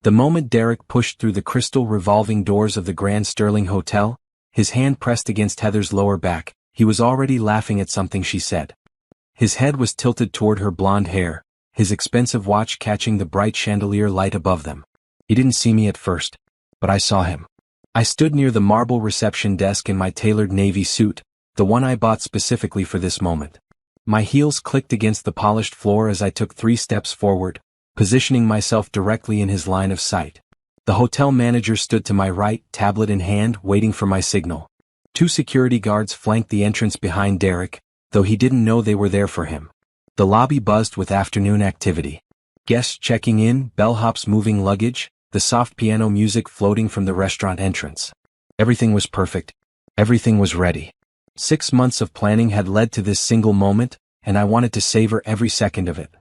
The moment Derek pushed through the crystal revolving doors of the Grand Sterling Hotel, his hand pressed against Heather's lower back, he was already laughing at something she said. His head was tilted toward her blonde hair, his expensive watch catching the bright chandelier light above them. He didn't see me at first, but I saw him. I stood near the marble reception desk in my tailored navy suit, the one I bought specifically for this moment. My heels clicked against the polished floor as I took 3 steps forward, positioning myself directly in his line of sight. The hotel manager stood to my right, tablet in hand, waiting for my signal. 2 security guards flanked the entrance behind Derek, though he didn't know they were there for him. The lobby buzzed with afternoon activity. Guests checking in, bellhops moving luggage, the soft piano music floating from the restaurant entrance. Everything was perfect. Everything was ready. 6 months of planning had led to this single moment, and I wanted to savor every second of it.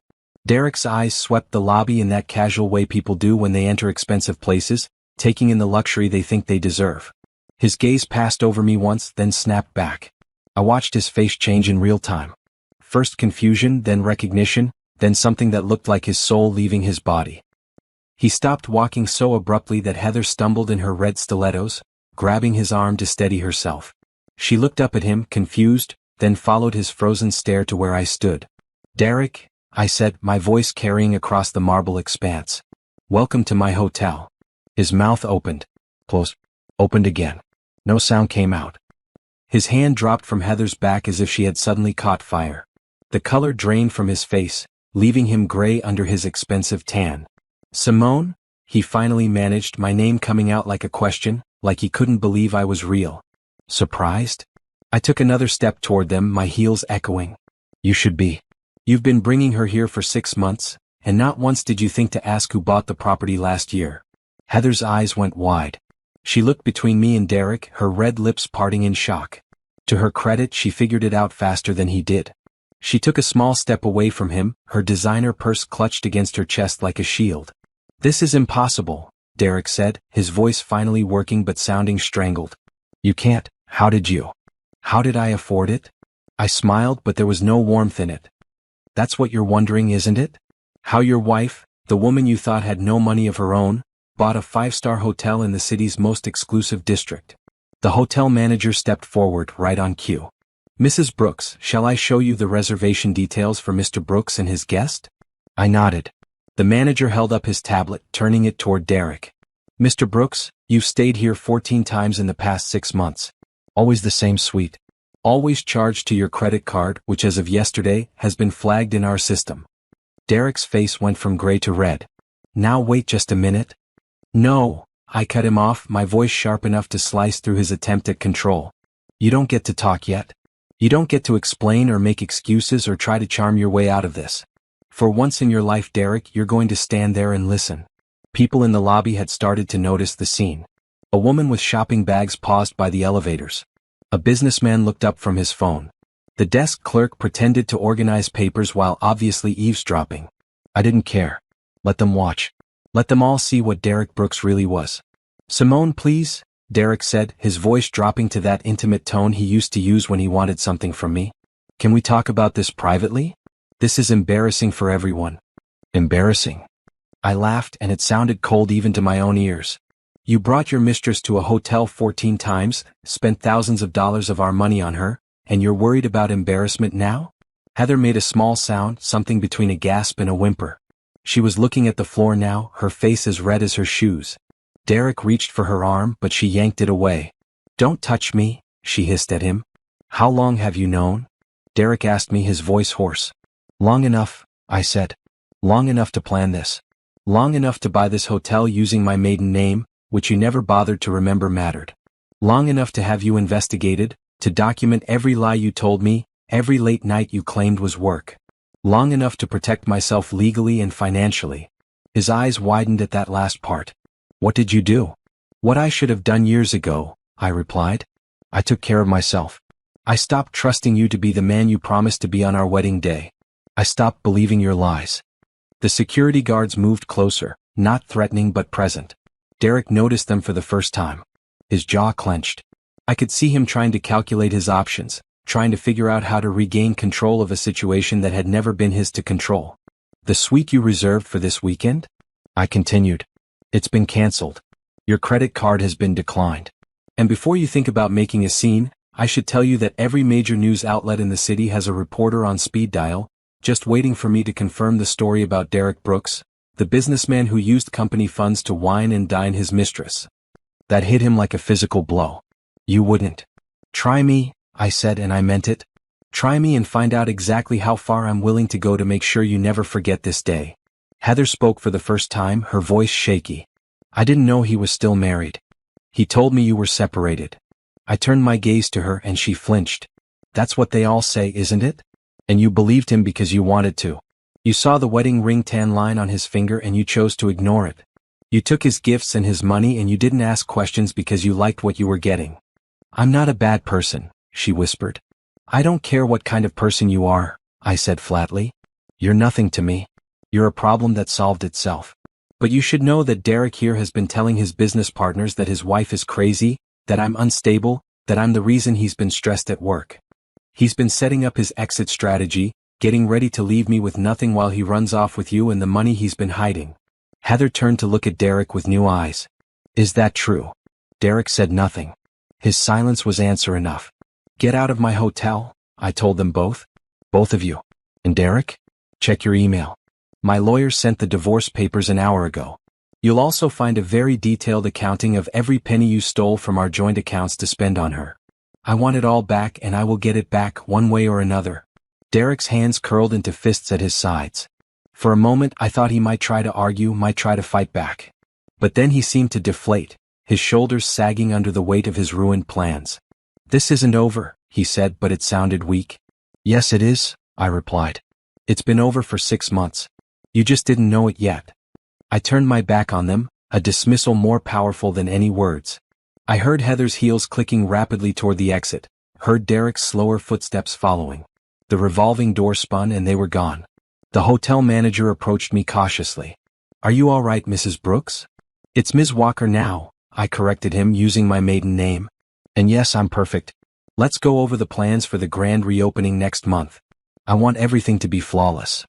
Derek's eyes swept the lobby in that casual way people do when they enter expensive places, taking in the luxury they think they deserve. His gaze passed over me once, then snapped back. I watched his face change in real time. First confusion, then recognition, then something that looked like his soul leaving his body. He stopped walking so abruptly that Heather stumbled in her red stilettos, grabbing his arm to steady herself. She looked up at him, confused, then followed his frozen stare to where I stood. "Derek," I said, my voice carrying across the marble expanse. "Welcome to my hotel." His mouth opened, closed, opened again. No sound came out. His hand dropped from Heather's back as if she had suddenly caught fire. The color drained from his face, leaving him gray under his expensive tan. "Simone?" He finally managed, my name coming out like a question, like he couldn't believe I was real. "Surprised?" I took another step toward them, my heels echoing. "You should be. You've been bringing her here for 6 months, and not once did you think to ask who bought the property last year." Heather's eyes went wide. She looked between me and Derek, her red lips parting in shock. To her credit, she figured it out faster than he did. She took a small step away from him, her designer purse clutched against her chest like a shield. "This is impossible," Derek said, his voice finally working but sounding strangled. "You can't. How did you? How did I afford it?" I smiled, but there was no warmth in it. "That's what you're wondering, isn't it? How your wife, the woman you thought had no money of her own, bought a 5-star hotel in the city's most exclusive district." The hotel manager stepped forward, right on cue. "Mrs. Brooks, shall I show you the reservation details for Mr. Brooks and his guest?" I nodded. The manager held up his tablet, turning it toward Derek. "Mr. Brooks, you've stayed here 14 times in the past 6 months. Always the same suite. Always charged to your credit card, which as of yesterday, has been flagged in our system." Derek's face went from gray to red. "Now wait just a minute." "No," I cut him off, my voice sharp enough to slice through his attempt at control. "You don't get to talk yet. You don't get to explain or make excuses or try to charm your way out of this. For once in your life, Derek, you're going to stand there and listen." People in the lobby had started to notice the scene. A woman with shopping bags paused by the elevators. A businessman looked up from his phone. The desk clerk pretended to organize papers while obviously eavesdropping. I didn't care. Let them watch. Let them all see what Derek Brooks really was. "Simone, please," Derek said, his voice dropping to that intimate tone he used to use when he wanted something from me. "Can we talk about this privately? This is embarrassing for everyone." "Embarrassing?" I laughed, and it sounded cold even to my own ears. "You brought your mistress to a hotel 14 times, spent thousands of dollars of our money on her, and you're worried about embarrassment now?" Heather made a small sound, something between a gasp and a whimper. She was looking at the floor now, her face as red as her shoes. Derek reached for her arm, but she yanked it away. "Don't touch me," she hissed at him. "How long have you known?" Derek asked me, his voice hoarse. "Long enough," I said. "Long enough to plan this. Long enough to buy this hotel using my maiden name, which you never bothered to remember mattered. Long enough to have you investigated, to document every lie you told me, every late night you claimed was work. Long enough to protect myself legally and financially." His eyes widened at that last part. "What did you do?" "What I should have done years ago," I replied. "I took care of myself. I stopped trusting you to be the man you promised to be on our wedding day. I stopped believing your lies." The security guards moved closer, not threatening but present. Derek noticed them for the first time. His jaw clenched. I could see him trying to calculate his options, trying to figure out how to regain control of a situation that had never been his to control. "The suite you reserved for this weekend?" I continued. It's been cancelled. Your credit card has been declined. And before you think about making a scene, I should tell you that every major news outlet in the city has a reporter on speed dial, just waiting for me to confirm the story about Derek Brooks, the businessman who used company funds to wine and dine his mistress. That hit him like a physical blow. You wouldn't. Try me, I said, and I meant it. Try me and find out exactly how far I'm willing to go to make sure you never forget this day. Heather spoke for the first time, her voice shaky. I didn't know he was still married. He told me you were separated. I turned my gaze to her and she flinched. That's what they all say, isn't it? And you believed him because you wanted to. You saw the wedding ring tan line on his finger and you chose to ignore it. You took his gifts and his money and you didn't ask questions because you liked what you were getting. I'm not a bad person, she whispered. I don't care what kind of person you are, I said flatly. You're nothing to me. You're a problem that solved itself. But you should know that Derek here has been telling his business partners that his wife is crazy, that I'm unstable, that I'm the reason he's been stressed at work. He's been setting up his exit strategy, getting ready to leave me with nothing while he runs off with you and the money he's been hiding. Heather turned to look at Derek with new eyes. Is that true? Derek said nothing. His silence was answer enough. Get out of my hotel, I told them both. Both of you. And Derek? Check your email. My lawyer sent the divorce papers an hour ago. You'll also find a very detailed accounting of every penny you stole from our joint accounts to spend on her. I want it all back and I will get it back one way or another. Derek's hands curled into fists at his sides. For a moment I thought he might try to argue, might try to fight back. But then he seemed to deflate, his shoulders sagging under the weight of his ruined plans. This isn't over, he said, but it sounded weak. Yes it is, I replied. It's been over for 6 months. You just didn't know it yet. I turned my back on them, a dismissal more powerful than any words. I heard Heather's heels clicking rapidly toward the exit, heard Derek's slower footsteps following. The revolving door spun and they were gone. The hotel manager approached me cautiously. Are you all right, Mrs. Brooks? It's Ms. Walker now, I corrected him using my maiden name. And yes, I'm perfect. Let's go over the plans for the grand reopening next month. I want everything to be flawless.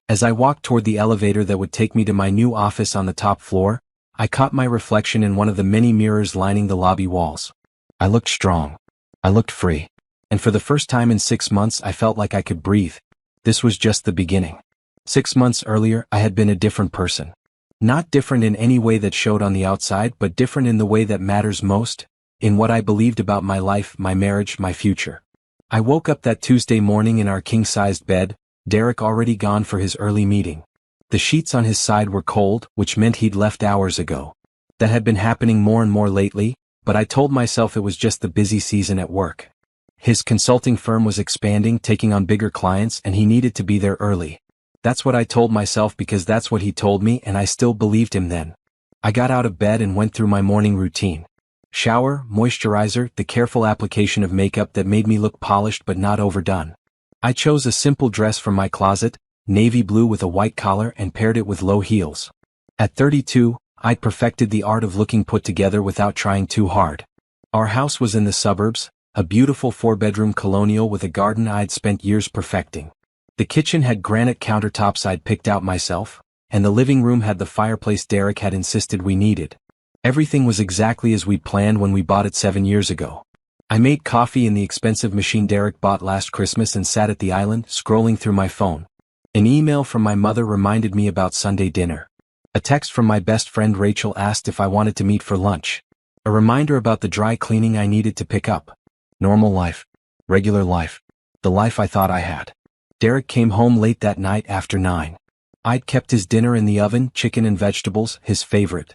As I walked toward the elevator that would take me to my new office on the top floor, I caught my reflection in one of the many mirrors lining the lobby walls. I looked strong. I looked free. And for the first time in 6 months I felt like I could breathe. This was just the beginning. 6 months earlier I had been a different person. Not different in any way that showed on the outside, but different in the way that matters most, in what I believed about my life, my marriage, my future. I woke up that Tuesday morning in our king-sized bed, Derek already gone for his early meeting. The sheets on his side were cold, which meant he'd left hours ago. That had been happening more and more lately, but I told myself it was just the busy season at work. His consulting firm was expanding, taking on bigger clients, and he needed to be there early. That's what I told myself because that's what he told me, and I still believed him then. I got out of bed and went through my morning routine. Shower, moisturizer, the careful application of makeup that made me look polished but not overdone. I chose a simple dress from my closet, navy blue with a white collar, and paired it with low heels. At 32, I'd perfected the art of looking put together without trying too hard. Our house was in the suburbs, a beautiful 4-bedroom colonial with a garden I'd spent years perfecting. The kitchen had granite countertops I'd picked out myself, and the living room had the fireplace Derek had insisted we needed. Everything was exactly as we'd planned when we bought it 7 years ago. I made coffee in the expensive machine Derek bought last Christmas and sat at the island, scrolling through my phone. An email from my mother reminded me about Sunday dinner. A text from my best friend Rachel asked if I wanted to meet for lunch. A reminder about the dry cleaning I needed to pick up. Normal life. Regular life. The life I thought I had. Derek came home late that night after 9. I'd kept his dinner in the oven, chicken and vegetables, his favorite.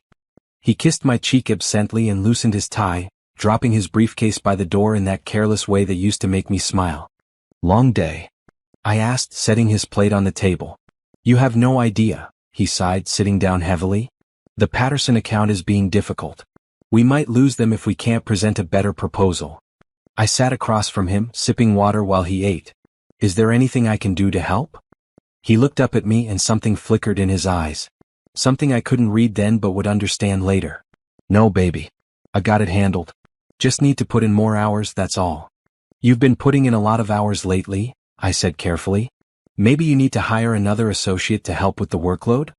He kissed my cheek absently and loosened his tie, dropping his briefcase by the door in that careless way that used to make me smile. Long day? I asked, setting his plate on the table. You have no idea, he sighed, sitting down heavily. The Patterson account is being difficult. We might lose them if we can't present a better proposal. I sat across from him, sipping water while he ate. Is there anything I can do to help? He looked up at me and something flickered in his eyes. Something I couldn't read then but would understand later. No, baby. I got it handled. Just need to put in more hours, that's all. You've been putting in a lot of hours lately, I said carefully. Maybe you need to hire another associate to help with the workload?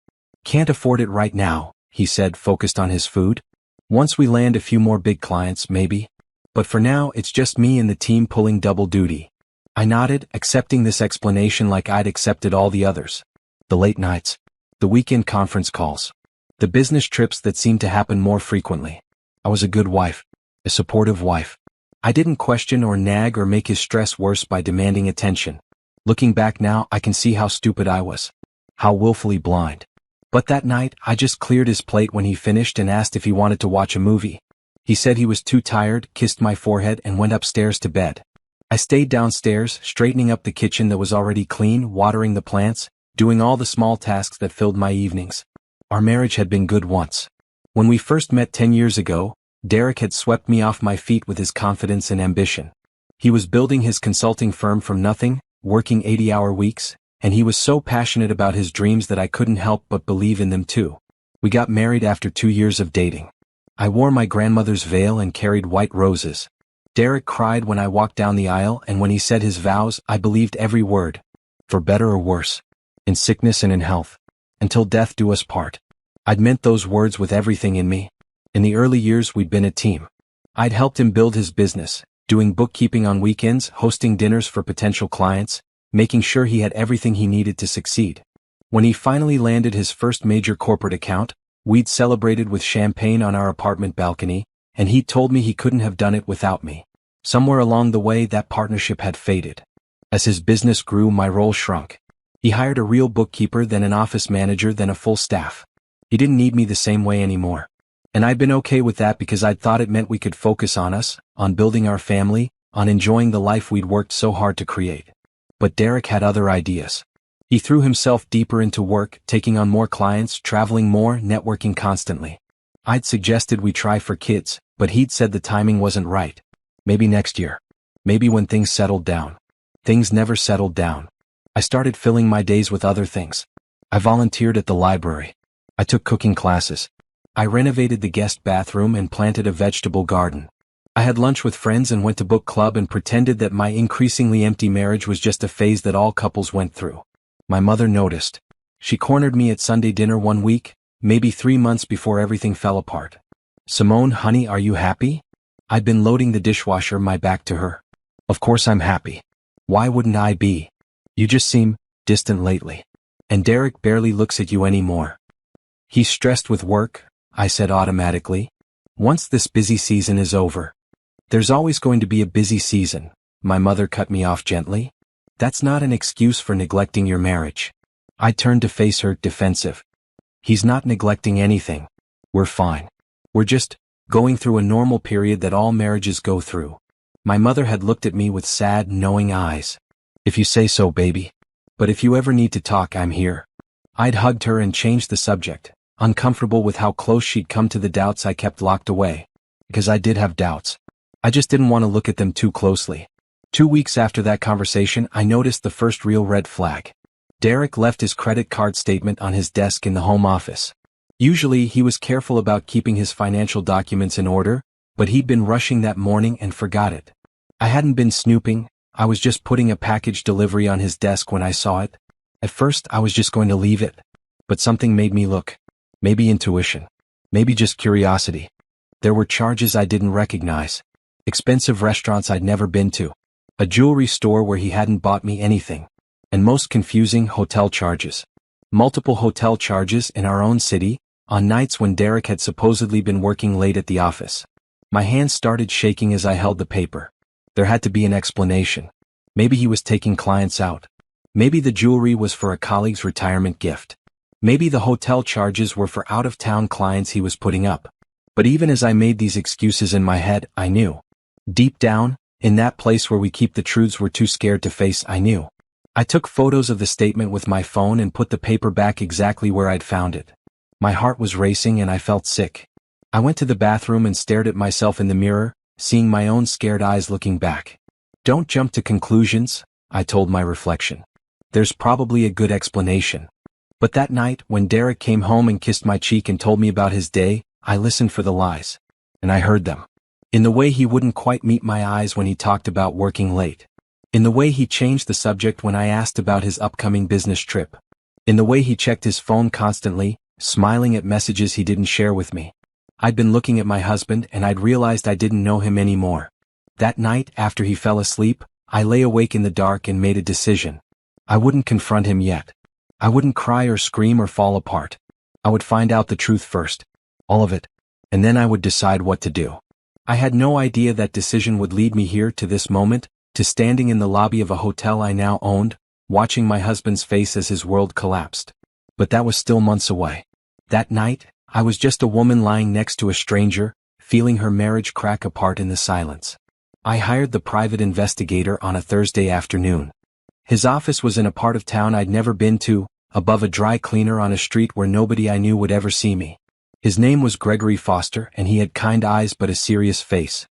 Can't afford it right now, he said, focused on his food. Once we land a few more big clients, maybe. But for now, it's just me and the team pulling double duty. I nodded, accepting this explanation like I'd accepted all the others. The late nights. The weekend conference calls. The business trips that seemed to happen more frequently. I was a good wife. A supportive wife. I didn't question or nag or make his stress worse by demanding attention. Looking back now, I can see how stupid I was. How willfully blind. But that night, I just cleared his plate when he finished and asked if he wanted to watch a movie. He said he was too tired, kissed my forehead, and went upstairs to bed. I stayed downstairs, straightening up the kitchen that was already clean, watering the plants, doing all the small tasks that filled my evenings. Our marriage had been good once. When we first met 10 years ago, Derek had swept me off my feet with his confidence and ambition. He was building his consulting firm from nothing, working 80-hour weeks, and he was so passionate about his dreams that I couldn't help but believe in them too. We got married after 2 years of dating. I wore my grandmother's veil and carried white roses. Derek cried when I walked down the aisle, and when he said his vows, I believed every word. For better or worse. In sickness and in health. Until death do us part. I'd meant those words with everything in me. In the early years we'd been a team. I'd helped him build his business, doing bookkeeping on weekends, hosting dinners for potential clients, making sure he had everything he needed to succeed. When he finally landed his first major corporate account, we'd celebrated with champagne on our apartment balcony, and he told me he couldn't have done it without me. Somewhere along the way that partnership had faded. As his business grew, my role shrunk. He hired a real bookkeeper, then an office manager, then a full staff. He didn't need me the same way anymore. And I'd been okay with that because I'd thought it meant we could focus on us, on building our family, on enjoying the life we'd worked so hard to create. But Derek had other ideas. He threw himself deeper into work, taking on more clients, traveling more, networking constantly. I'd suggested we try for kids, but he'd said the timing wasn't right. Maybe next year. Maybe when things settled down. Things never settled down. I started filling my days with other things. I volunteered at the library. I took cooking classes. I renovated the guest bathroom and planted a vegetable garden. I had lunch with friends and went to book club and pretended that my increasingly empty marriage was just a phase that all couples went through. My mother noticed. She cornered me at Sunday dinner one week, maybe 3 months before everything fell apart. "Simone, honey, are you happy?" I'd been loading the dishwasher, my back to her. "Of course I'm happy. Why wouldn't I be? You just seem distant lately. And Derek barely looks at you anymore." "He's stressed with work," I said automatically. "Once this busy season is over." "There's always going to be a busy season," my mother cut me off gently. "That's not an excuse for neglecting your marriage." I turned to face her, defensive. "He's not neglecting anything. We're fine. We're just going through a normal period that all marriages go through." My mother had looked at me with sad, knowing eyes. "If you say so, baby. But if you ever need to talk, I'm here." I'd hugged her and changed the subject, uncomfortable with how close she'd come to the doubts I kept locked away. Because I did have doubts. I just didn't want to look at them too closely. 2 weeks after that conversation, I noticed the first real red flag. Derek left his credit card statement on his desk in the home office. Usually, he was careful about keeping his financial documents in order, but he'd been rushing that morning and forgot it. I hadn't been snooping, I was just putting a package delivery on his desk when I saw it. At first, I was just going to leave it. But something made me look. Maybe intuition. Maybe just curiosity. There were charges I didn't recognize. Expensive restaurants I'd never been to. A jewelry store where he hadn't bought me anything. And most confusing, hotel charges. Multiple hotel charges in our own city, on nights when Derek had supposedly been working late at the office. My hands started shaking as I held the paper. There had to be an explanation. Maybe he was taking clients out. Maybe the jewelry was for a colleague's retirement gift. Maybe the hotel charges were for out-of-town clients he was putting up. But even as I made these excuses in my head, I knew. Deep down, in that place where we keep the truths we're too scared to face, I knew. I took photos of the statement with my phone and put the paper back exactly where I'd found it. My heart was racing and I felt sick. I went to the bathroom and stared at myself in the mirror, seeing my own scared eyes looking back. "Don't jump to conclusions," I told my reflection. "There's probably a good explanation." But that night, when Derek came home and kissed my cheek and told me about his day, I listened for the lies. And I heard them. In the way he wouldn't quite meet my eyes when he talked about working late. In the way he changed the subject when I asked about his upcoming business trip. In the way he checked his phone constantly, smiling at messages he didn't share with me. I'd been looking at my husband and I'd realized I didn't know him anymore. That night, after he fell asleep, I lay awake in the dark and made a decision. I wouldn't confront him yet. I wouldn't cry or scream or fall apart. I would find out the truth first. All of it. And then I would decide what to do. I had no idea that decision would lead me here to this moment, to standing in the lobby of a hotel I now owned, watching my husband's face as his world collapsed. But that was still months away. That night, I was just a woman lying next to a stranger, feeling her marriage crack apart in the silence. I hired the private investigator on a Thursday afternoon. His office was in a part of town I'd never been to, above a dry cleaner on a street where nobody I knew would ever see me. His name was Gregory Foster and he had kind eyes but a serious face.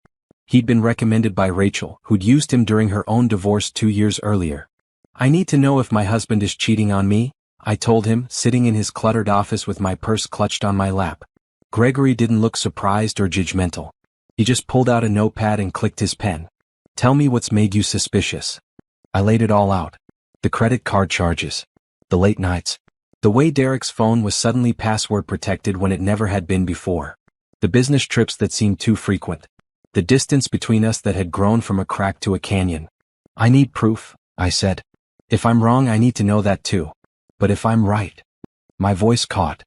He'd been recommended by Rachel, who'd used him during her own divorce 2 years earlier. I need to know if my husband is cheating on me, I told him, sitting in his cluttered office with my purse clutched on my lap. Gregory didn't look surprised or judgmental. He just pulled out a notepad and clicked his pen. Tell me what's made you suspicious. I laid it all out. The credit card charges. The late nights. The way Derek's phone was suddenly password protected when it never had been before. The business trips that seemed too frequent. The distance between us that had grown from a crack to a canyon. I need proof, I said. If I'm wrong, I need to know that too. But if I'm right. My voice caught.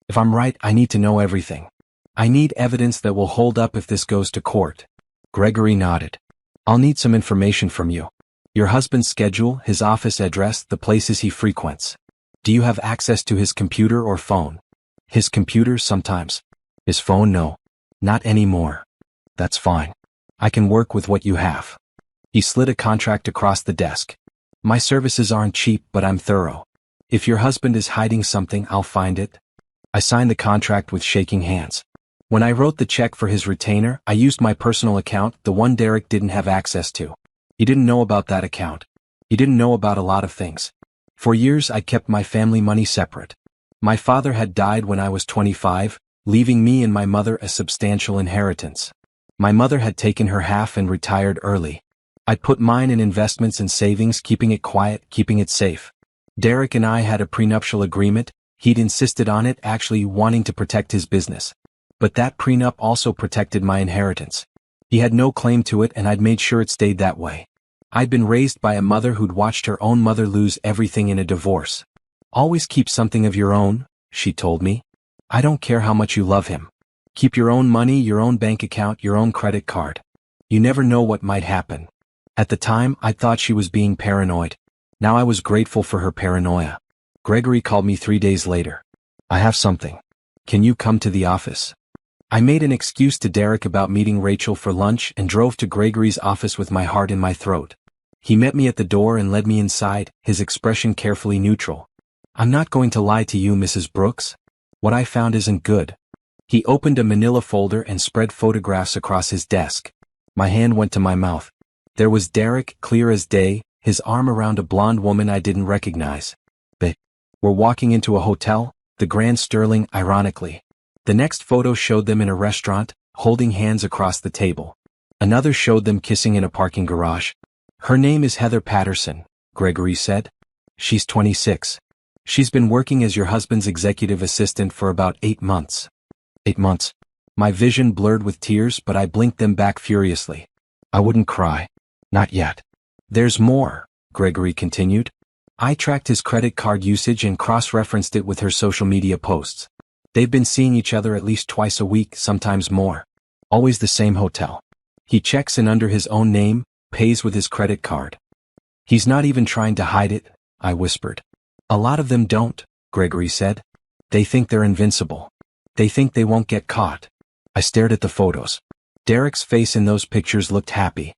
If I'm right, I need to know everything. I need evidence that will hold up if this goes to court. Gregory nodded. I'll need some information from you. Your husband's schedule, his office address, the places he frequents. Do you have access to his computer or phone? His computer sometimes. His phone, no. Not anymore. That's fine. I can work with what you have. He slid a contract across the desk. My services aren't cheap, but I'm thorough. If your husband is hiding something, I'll find it. I signed the contract with shaking hands. When I wrote the check for his retainer, I used my personal account, the one Derek didn't have access to. He didn't know about that account. He didn't know about a lot of things. For years I kept my family money separate. My father had died when I was 25, leaving me and my mother a substantial inheritance. My mother had taken her half and retired early. I'd put mine in investments and savings, keeping it quiet, keeping it safe. Derek and I had a prenuptial agreement. He'd insisted on it, actually wanting to protect his business. But that prenup also protected my inheritance. He had no claim to it and I'd made sure it stayed that way. I'd been raised by a mother who'd watched her own mother lose everything in a divorce. Always keep something of your own, she told me. I don't care how much you love him. Keep your own money, your own bank account, your own credit card. You never know what might happen. At the time, I thought she was being paranoid. Now I was grateful for her paranoia. Gregory called me 3 days later. I have something. Can you come to the office? I made an excuse to Derek about meeting Rachel for lunch and drove to Gregory's office with my heart in my throat. He met me at the door and led me inside, his expression carefully neutral. I'm not going to lie to you, Mrs. Brooks. What I found isn't good. He opened a manila folder and spread photographs across his desk. My hand went to my mouth. There was Derek, clear as day, his arm around a blonde woman I didn't recognize. We're walking into a hotel, the Grand Sterling, ironically. The next photo showed them in a restaurant, holding hands across the table. Another showed them kissing in a parking garage. Her name is Heather Patterson, Gregory said. She's 26. She's been working as your husband's executive assistant for about 8 months. 8 months. My vision blurred with tears, but I blinked them back furiously. I wouldn't cry. Not yet. There's more, Gregory continued. I tracked his credit card usage and cross-referenced it with her social media posts. They've been seeing each other at least twice a week, sometimes more. Always the same hotel. He checks in under his own name, pays with his credit card. He's not even trying to hide it, I whispered. A lot of them don't, Gregory said. They think they're invincible. They think they won't get caught. I stared at the photos. Derek's face in those pictures looked happy.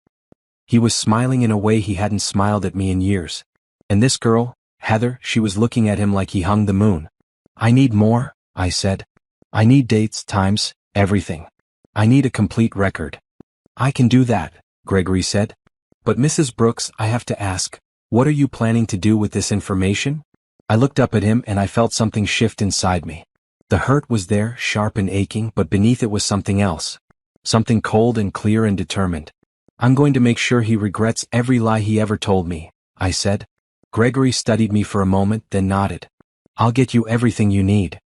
He was smiling in a way he hadn't smiled at me in years. And this girl, Heather, she was looking at him like he hung the moon. I need more, I said. I need dates, times, everything. I need a complete record. I can do that, Gregory said. But Mrs. Brooks, I have to ask, what are you planning to do with this information? I looked up at him and I felt something shift inside me. The hurt was there, sharp and aching, but beneath it was something else. Something cold and clear and determined. I'm going to make sure he regrets every lie he ever told me, I said. Gregory studied me for a moment, then nodded. I'll get you everything you need.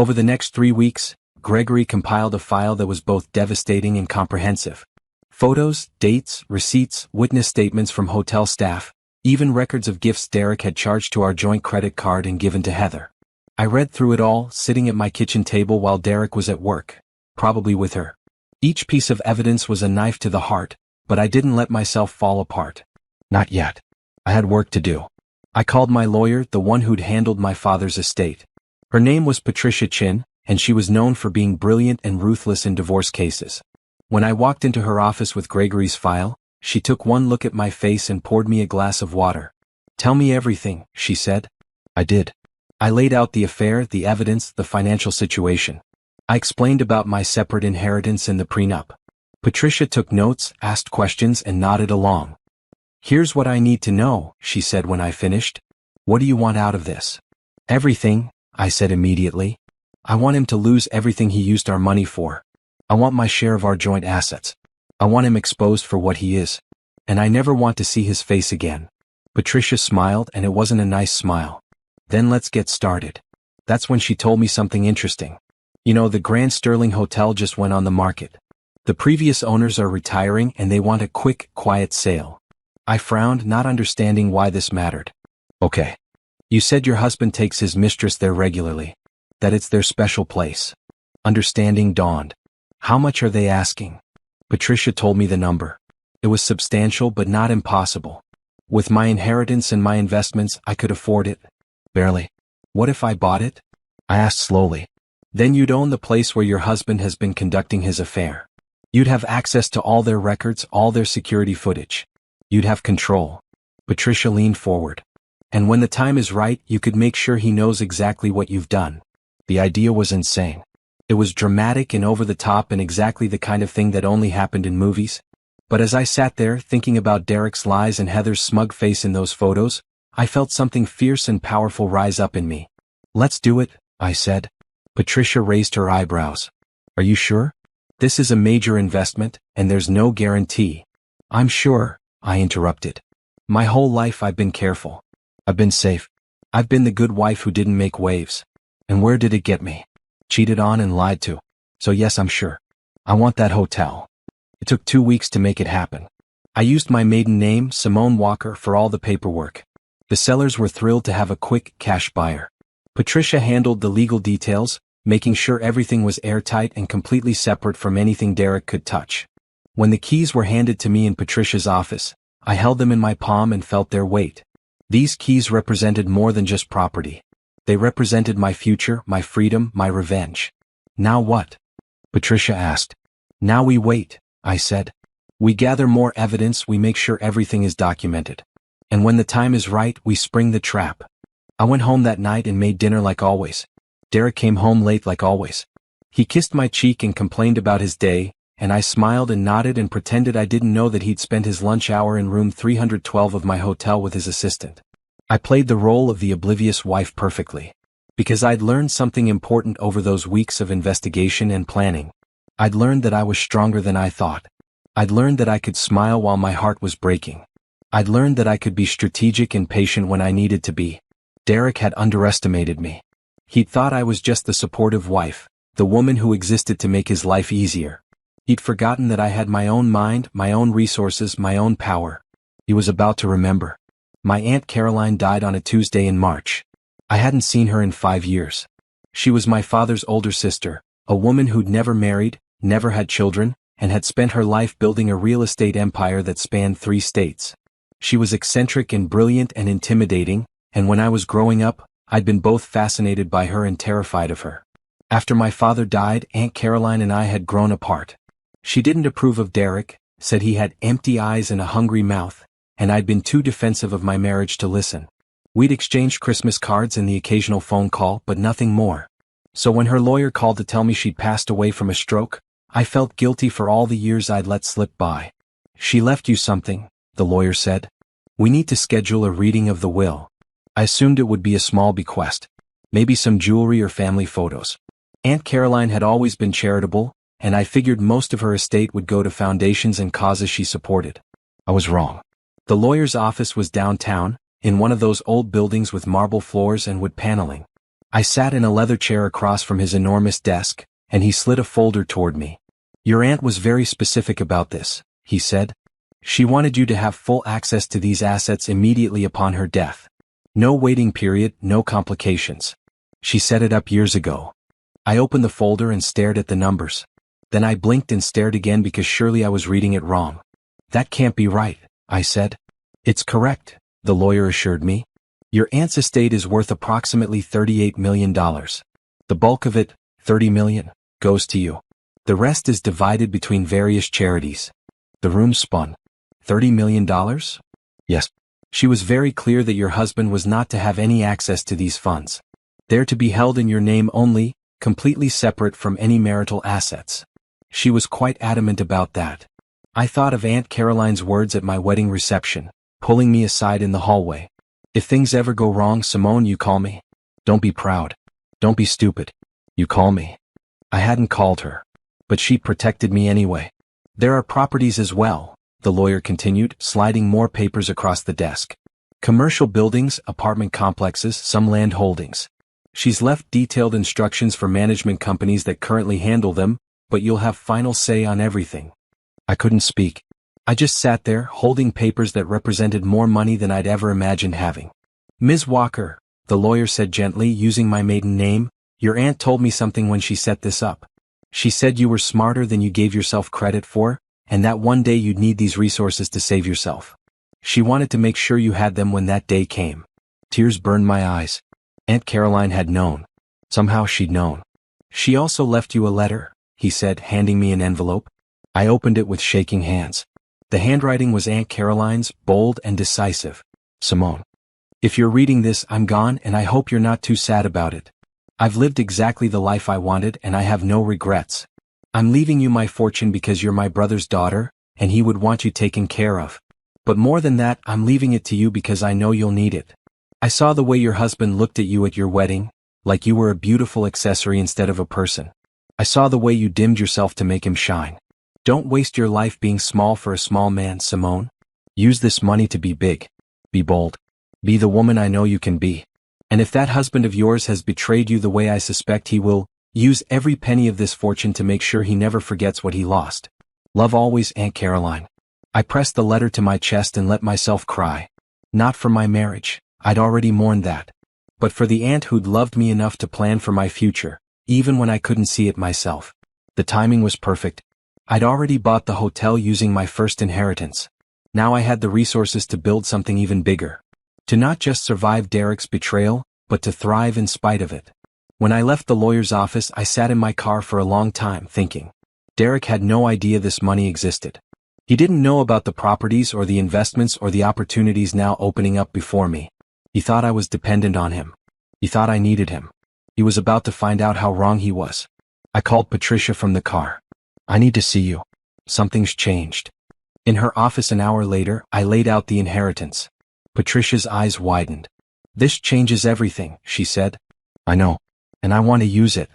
Over the next 3 weeks, Gregory compiled a file that was both devastating and comprehensive. Photos, dates, receipts, witness statements from hotel staff, even records of gifts Derek had charged to our joint credit card and given to Heather. I read through it all, sitting at my kitchen table while Derek was at work, probably with her. Each piece of evidence was a knife to the heart, but I didn't let myself fall apart. Not yet. I had work to do. I called my lawyer, the one who'd handled my father's estate. Her name was Patricia Chin, and she was known for being brilliant and ruthless in divorce cases. When I walked into her office with Gregory's file, she took one look at my face and poured me a glass of water. "Tell me everything," she said. I did. I laid out the affair, the evidence, the financial situation. I explained about my separate inheritance and the prenup. Patricia took notes, asked questions, and nodded along. "Here's what I need to know," she said when I finished. "What do you want out of this?" "Everything," I said immediately. "I want him to lose everything he used our money for. I want my share of our joint assets. I want him exposed for what he is. And I never want to see his face again." Patricia smiled, and it wasn't a nice smile. "Then let's get started." That's when she told me something interesting. "You know, the Grand Sterling Hotel just went on the market. The previous owners are retiring and they want a quick, quiet sale." I frowned, not understanding why this mattered. "Okay. You said your husband takes his mistress there regularly. That it's their special place." Understanding dawned. "How much are they asking?" Patricia told me the number. It was substantial but not impossible. With my inheritance and my investments, I could afford it. Barely. "What if I bought it?" I asked slowly. "Then you'd own the place where your husband has been conducting his affair. You'd have access to all their records, all their security footage. You'd have control." Patricia leaned forward. "And when the time is right, you could make sure he knows exactly what you've done." The idea was insane. It was dramatic and over the top and exactly the kind of thing that only happened in movies. But as I sat there, thinking about Derek's lies and Heather's smug face in those photos, I felt something fierce and powerful rise up in me. "Let's do it," I said. Patricia raised her eyebrows. "Are you sure? This is a major investment, and there's no guarantee." "I'm sure," I interrupted. "My whole life I've been careful. I've been safe. I've been the good wife who didn't make waves. And where did it get me? Cheated on and lied to. So yes, I'm sure. I want that hotel." It took 2 weeks to make it happen. I used my maiden name, Simone Walker, for all the paperwork. The sellers were thrilled to have a quick, cash buyer. Patricia handled the legal details, making sure everything was airtight and completely separate from anything Derek could touch. When the keys were handed to me in Patricia's office, I held them in my palm and felt their weight. These keys represented more than just property. They represented my future, my freedom, my revenge. "Now what?" Patricia asked. "Now we wait," I said. "We gather more evidence, we make sure everything is documented. And when the time is right, we spring the trap." I went home that night and made dinner like always. Derek came home late like always. He kissed my cheek and complained about his day, and I smiled and nodded and pretended I didn't know that he'd spent his lunch hour in room 312 of my hotel with his assistant. I played the role of the oblivious wife perfectly. Because I'd learned something important over those weeks of investigation and planning. I'd learned that I was stronger than I thought. I'd learned that I could smile while my heart was breaking. I'd learned that I could be strategic and patient when I needed to be. Derek had underestimated me. He'd thought I was just the supportive wife, the woman who existed to make his life easier. He'd forgotten that I had my own mind, my own resources, my own power. He was about to remember. My Aunt Caroline died on a Tuesday in March. I hadn't seen her in 5 years. She was my father's older sister, a woman who'd never married, never had children, and had spent her life building a real estate empire that spanned 3 states. She was eccentric and brilliant and intimidating, and when I was growing up, I'd been both fascinated by her and terrified of her. After my father died, Aunt Caroline and I had grown apart. She didn't approve of Derek, said he had empty eyes and a hungry mouth, and I'd been too defensive of my marriage to listen. We'd exchanged Christmas cards and the occasional phone call, but nothing more. So when her lawyer called to tell me she'd passed away from a stroke, I felt guilty for all the years I'd let slip by. "She left you something," the lawyer said. "We need to schedule a reading of the will." I assumed it would be a small bequest. Maybe some jewelry or family photos. Aunt Caroline had always been charitable, and I figured most of her estate would go to foundations and causes she supported. I was wrong. The lawyer's office was downtown, in one of those old buildings with marble floors and wood paneling. I sat in a leather chair across from his enormous desk, and he slid a folder toward me. Your aunt was very specific about this, he said. She wanted you to have full access to these assets immediately upon her death. No waiting period, no complications. She set it up years ago. I opened the folder and stared at the numbers. Then I blinked and stared again because surely I was reading it wrong. That can't be right, I said. It's correct, the lawyer assured me. Your aunt's estate is worth approximately $38 million. The bulk of it, $30 million, goes to you. The rest is divided between various charities. The room spun. $30 million? Yes. She was very clear that your husband was not to have any access to these funds. They're to be held in your name only, completely separate from any marital assets. She was quite adamant about that. I thought of Aunt Caroline's words at my wedding reception, pulling me aside in the hallway. If things ever go wrong, Simone, you call me. Don't be proud. Don't be stupid. You call me. I hadn't called her. But she protected me anyway. There are properties as well, the lawyer continued, sliding more papers across the desk. Commercial buildings, apartment complexes, some land holdings. She's left detailed instructions for management companies that currently handle them, but you'll have final say on everything. I couldn't speak. I just sat there, holding papers that represented more money than I'd ever imagined having. Ms. Walker, the lawyer said gently, using my maiden name, your aunt told me something when she set this up. She said you were smarter than you gave yourself credit for, and that one day you'd need these resources to save yourself. She wanted to make sure you had them when that day came. Tears burned my eyes. Aunt Caroline had known. Somehow she'd known. She also left you a letter, he said, handing me an envelope. I opened it with shaking hands. The handwriting was Aunt Caroline's, bold and decisive. Simone. If you're reading this, I'm gone, and I hope you're not too sad about it. I've lived exactly the life I wanted, and I have no regrets. I'm leaving you my fortune because you're my brother's daughter, and he would want you taken care of. But more than that, I'm leaving it to you because I know you'll need it. I saw the way your husband looked at you at your wedding, like you were a beautiful accessory instead of a person. I saw the way you dimmed yourself to make him shine. Don't waste your life being small for a small man, Simone. Use this money to be big. Be bold. Be the woman I know you can be. And if that husband of yours has betrayed you the way I suspect he will, use every penny of this fortune to make sure he never forgets what he lost. Love always, Aunt Caroline. I pressed the letter to my chest and let myself cry. Not for my marriage, I'd already mourned that. But for the aunt who'd loved me enough to plan for my future, even when I couldn't see it myself. The timing was perfect. I'd already bought the hotel using my first inheritance. Now I had the resources to build something even bigger. To not just survive Derek's betrayal, but to thrive in spite of it. When I left the lawyer's office, I sat in my car for a long time thinking. Derek had no idea this money existed. He didn't know about the properties or the investments or the opportunities now opening up before me. He thought I was dependent on him. He thought I needed him. He was about to find out how wrong he was. I called Patricia from the car. I need to see you. Something's changed. In her office an hour later, I laid out the inheritance. Patricia's eyes widened. This changes everything, she said. I know. And I want to use it.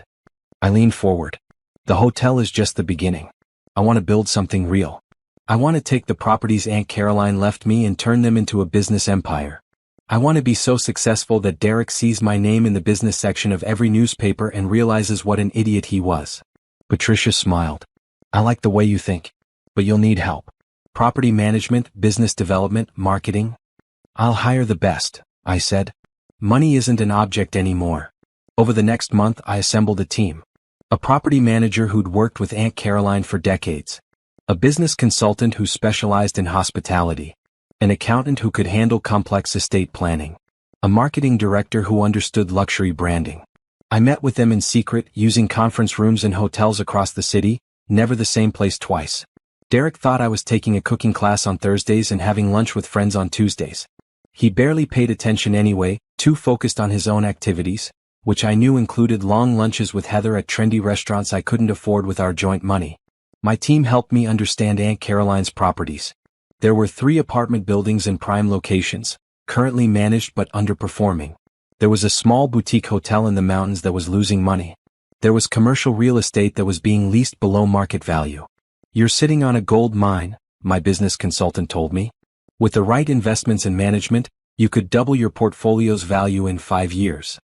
I leaned forward. The hotel is just the beginning. I want to build something real. I want to take the properties Aunt Caroline left me and turn them into a business empire. I want to be so successful that Derek sees my name in the business section of every newspaper and realizes what an idiot he was. Patricia smiled. I like the way you think. But you'll need help. Property management, business development, marketing. I'll hire the best, I said. Money isn't an object anymore. Over the next month, I assembled a team. A property manager who'd worked with Aunt Caroline for decades. A business consultant who specialized in hospitality. An accountant who could handle complex estate planning. A marketing director who understood luxury branding. I met with them in secret, using conference rooms in hotels across the city, never the same place twice. Derek thought I was taking a cooking class on Thursdays and having lunch with friends on Tuesdays. He barely paid attention anyway, too focused on his own activities, which I knew included long lunches with Heather at trendy restaurants I couldn't afford with our joint money. My team helped me understand Aunt Caroline's properties. There were 3 apartment buildings in prime locations, currently managed but underperforming. There was a small boutique hotel in the mountains that was losing money. There was commercial real estate that was being leased below market value. You're sitting on a gold mine, my business consultant told me. With the right investments and management, you could double your portfolio's value in 5 years.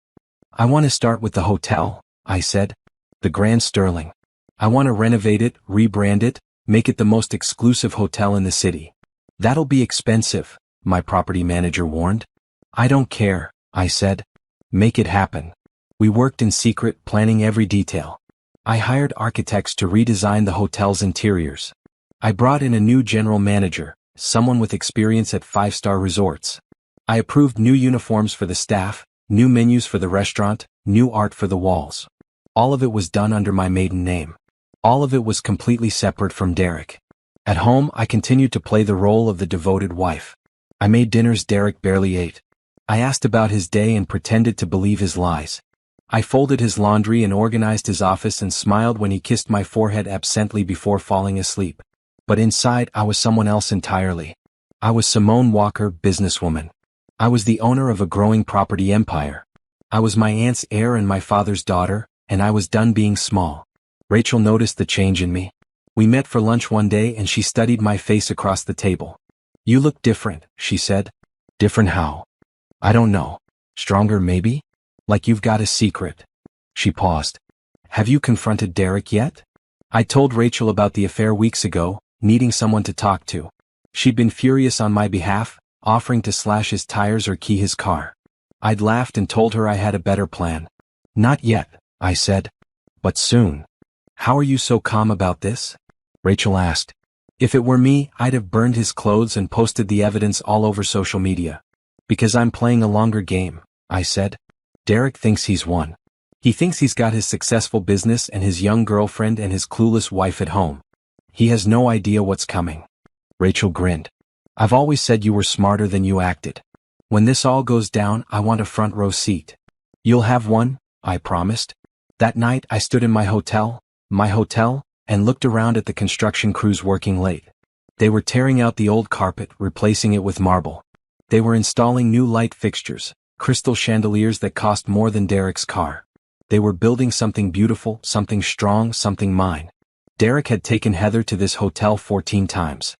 I want to start with the hotel, I said. The Grand Sterling. I want to renovate it, rebrand it, make it the most exclusive hotel in the city. That'll be expensive, my property manager warned. I don't care, I said. Make it happen. We worked in secret, planning every detail. I hired architects to redesign the hotel's interiors. I brought in a new general manager, someone with experience at 5-star resorts. I approved new uniforms for the staff, new menus for the restaurant, new art for the walls. All of it was done under my maiden name. All of it was completely separate from Derek. At home, I continued to play the role of the devoted wife. I made dinners Derek barely ate. I asked about his day and pretended to believe his lies. I folded his laundry and organized his office and smiled when he kissed my forehead absently before falling asleep. But inside, I was someone else entirely. I was Simone Walker, businesswoman. I was the owner of a growing property empire. I was my aunt's heir and my father's daughter, and I was done being small. Rachel noticed the change in me. We met for lunch one day and she studied my face across the table. You look different, she said. Different how? I don't know. Stronger maybe? Like you've got a secret. She paused. Have you confronted Derek yet? I told Rachel about the affair weeks ago, needing someone to talk to. She'd been furious on my behalf, offering to slash his tires or key his car. I'd laughed and told her I had a better plan. Not yet, I said. But soon. How are you so calm about this? Rachel asked. If it were me, I'd have burned his clothes and posted the evidence all over social media. Because I'm playing a longer game, I said. Derek thinks he's won. He thinks he's got his successful business and his young girlfriend and his clueless wife at home. He has no idea what's coming. Rachel grinned. I've always said you were smarter than you acted. When this all goes down, I want a front row seat. You'll have one, I promised. That night I stood in my hotel, and looked around at the construction crews working late. They were tearing out the old carpet, replacing it with marble. They were installing new light fixtures, crystal chandeliers that cost more than Derek's car. They were building something beautiful, something strong, something mine. Derek had taken Heather to this hotel 14 times.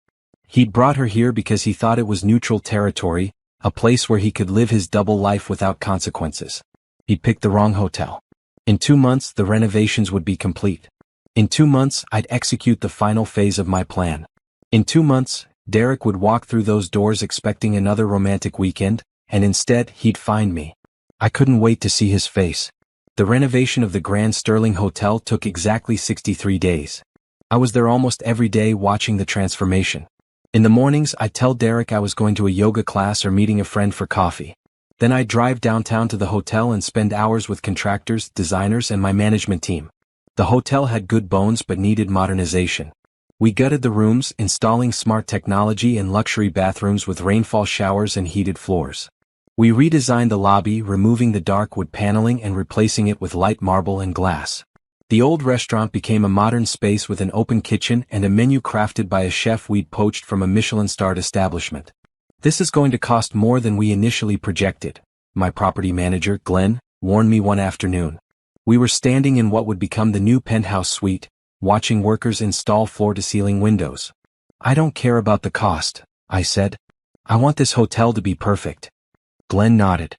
He'd brought her here because he thought it was neutral territory, a place where he could live his double life without consequences. He'd picked the wrong hotel. In 2 months, the renovations would be complete. In 2 months, I'd execute the final phase of my plan. In 2 months, Derek would walk through those doors expecting another romantic weekend, and instead, he'd find me. I couldn't wait to see his face. The renovation of the Grand Sterling Hotel took exactly 63 days. I was there almost every day watching the transformation. In the mornings, I'd tell Derek I was going to a yoga class or meeting a friend for coffee. Then I'd drive downtown to the hotel and spend hours with contractors, designers, and my management team. The hotel had good bones but needed modernization. We gutted the rooms, installing smart technology and luxury bathrooms with rainfall showers and heated floors. We redesigned the lobby, removing the dark wood paneling and replacing it with light marble and glass. The old restaurant became a modern space with an open kitchen and a menu crafted by a chef we'd poached from a Michelin-starred establishment. This is going to cost more than we initially projected, my property manager, Glenn, warned me one afternoon. We were standing in what would become the new penthouse suite, watching workers install floor-to-ceiling windows. I don't care about the cost, I said. I want this hotel to be perfect. Glenn nodded.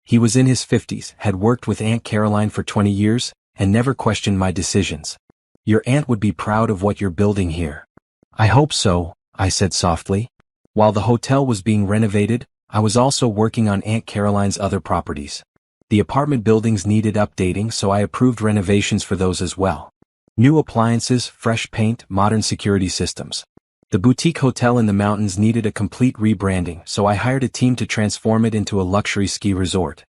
He was in his 50s, had worked with Aunt Caroline for 20 years, and never questioned my decisions. Your aunt would be proud of what you're building here. I hope so, I said softly. While the hotel was being renovated, I was also working on Aunt Caroline's other properties. The apartment buildings needed updating, so I approved renovations for those as well. New appliances, fresh paint, modern security systems. The boutique hotel in the mountains needed a complete rebranding, so I hired a team to transform it into a luxury ski resort.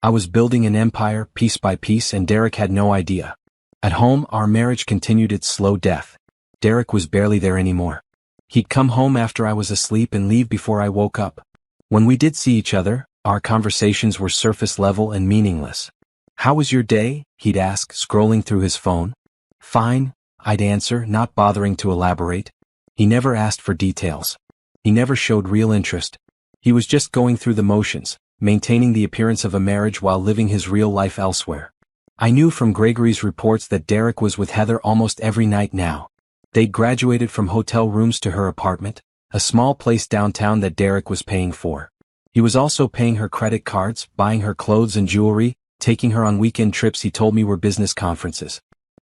I was building an empire, piece by piece, and Derek had no idea. At home, our marriage continued its slow death. Derek was barely there anymore. He'd come home after I was asleep and leave before I woke up. When we did see each other, our conversations were surface level and meaningless. How was your day? He'd ask, scrolling through his phone. Fine, I'd answer, not bothering to elaborate. He never asked for details. He never showed real interest. He was just going through the motions, maintaining the appearance of a marriage while living his real life elsewhere. I knew from Gregory's reports that Derek was with Heather almost every night now. They'd graduated from hotel rooms to her apartment, a small place downtown that Derek was paying for. He was also paying her credit cards, buying her clothes and jewelry, taking her on weekend trips he told me were business conferences.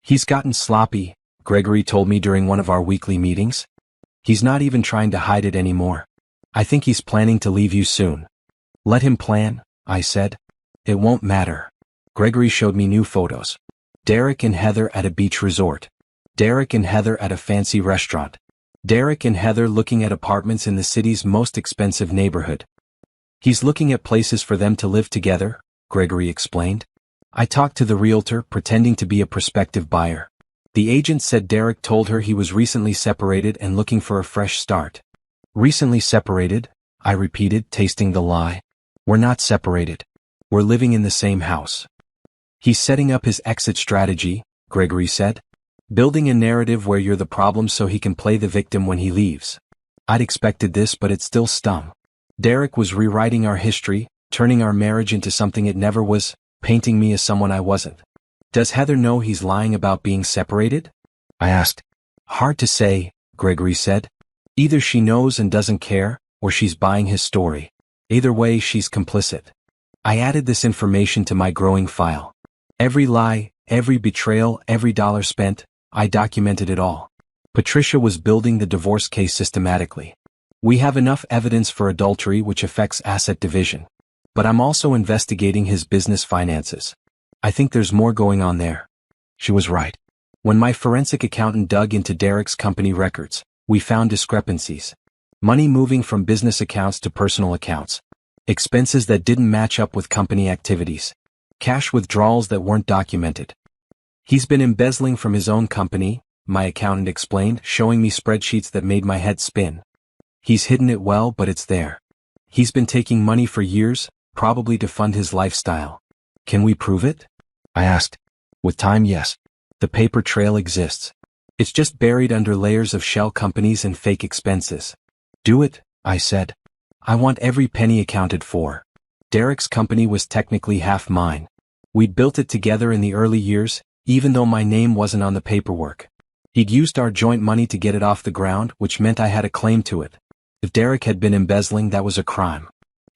He's gotten sloppy, Gregory told me during one of our weekly meetings. He's not even trying to hide it anymore. I think he's planning to leave you soon. Let him plan, I said. It won't matter. Gregory showed me new photos. Derek and Heather at a beach resort. Derek and Heather at a fancy restaurant. Derek and Heather looking at apartments in the city's most expensive neighborhood. He's looking at places for them to live together, Gregory explained. I talked to the realtor, pretending to be a prospective buyer. The agent said Derek told her he was recently separated and looking for a fresh start. Recently separated, I repeated, tasting the lie. We're not separated. We're living in the same house. He's setting up his exit strategy, Gregory said. Building a narrative where you're the problem so he can play the victim when he leaves. I'd expected this, but it still stung. Derek was rewriting our history, turning our marriage into something it never was, painting me as someone I wasn't. Does Heather know he's lying about being separated? I asked. Hard to say, Gregory said. Either she knows and doesn't care, or she's buying his story. Either way, she's complicit. I added this information to my growing file. Every lie, every betrayal, every dollar spent, I documented it all. Patricia was building the divorce case systematically. We have enough evidence for adultery which affects asset division. But I'm also investigating his business finances. I think there's more going on there. She was right. When my forensic accountant dug into Derek's company records, we found discrepancies. Money moving from business accounts to personal accounts. Expenses that didn't match up with company activities. Cash withdrawals that weren't documented. He's been embezzling from his own company, my accountant explained, showing me spreadsheets that made my head spin. He's hidden it well, but it's there. He's been taking money for years, probably to fund his lifestyle. Can we prove it? I asked. With time, yes. The paper trail exists. It's just buried under layers of shell companies and fake expenses. Do it, I said. I want every penny accounted for. Derek's company was technically half mine. We'd built it together in the early years, even though my name wasn't on the paperwork. He'd used our joint money to get it off the ground, which meant I had a claim to it. If Derek had been embezzling, that was a crime.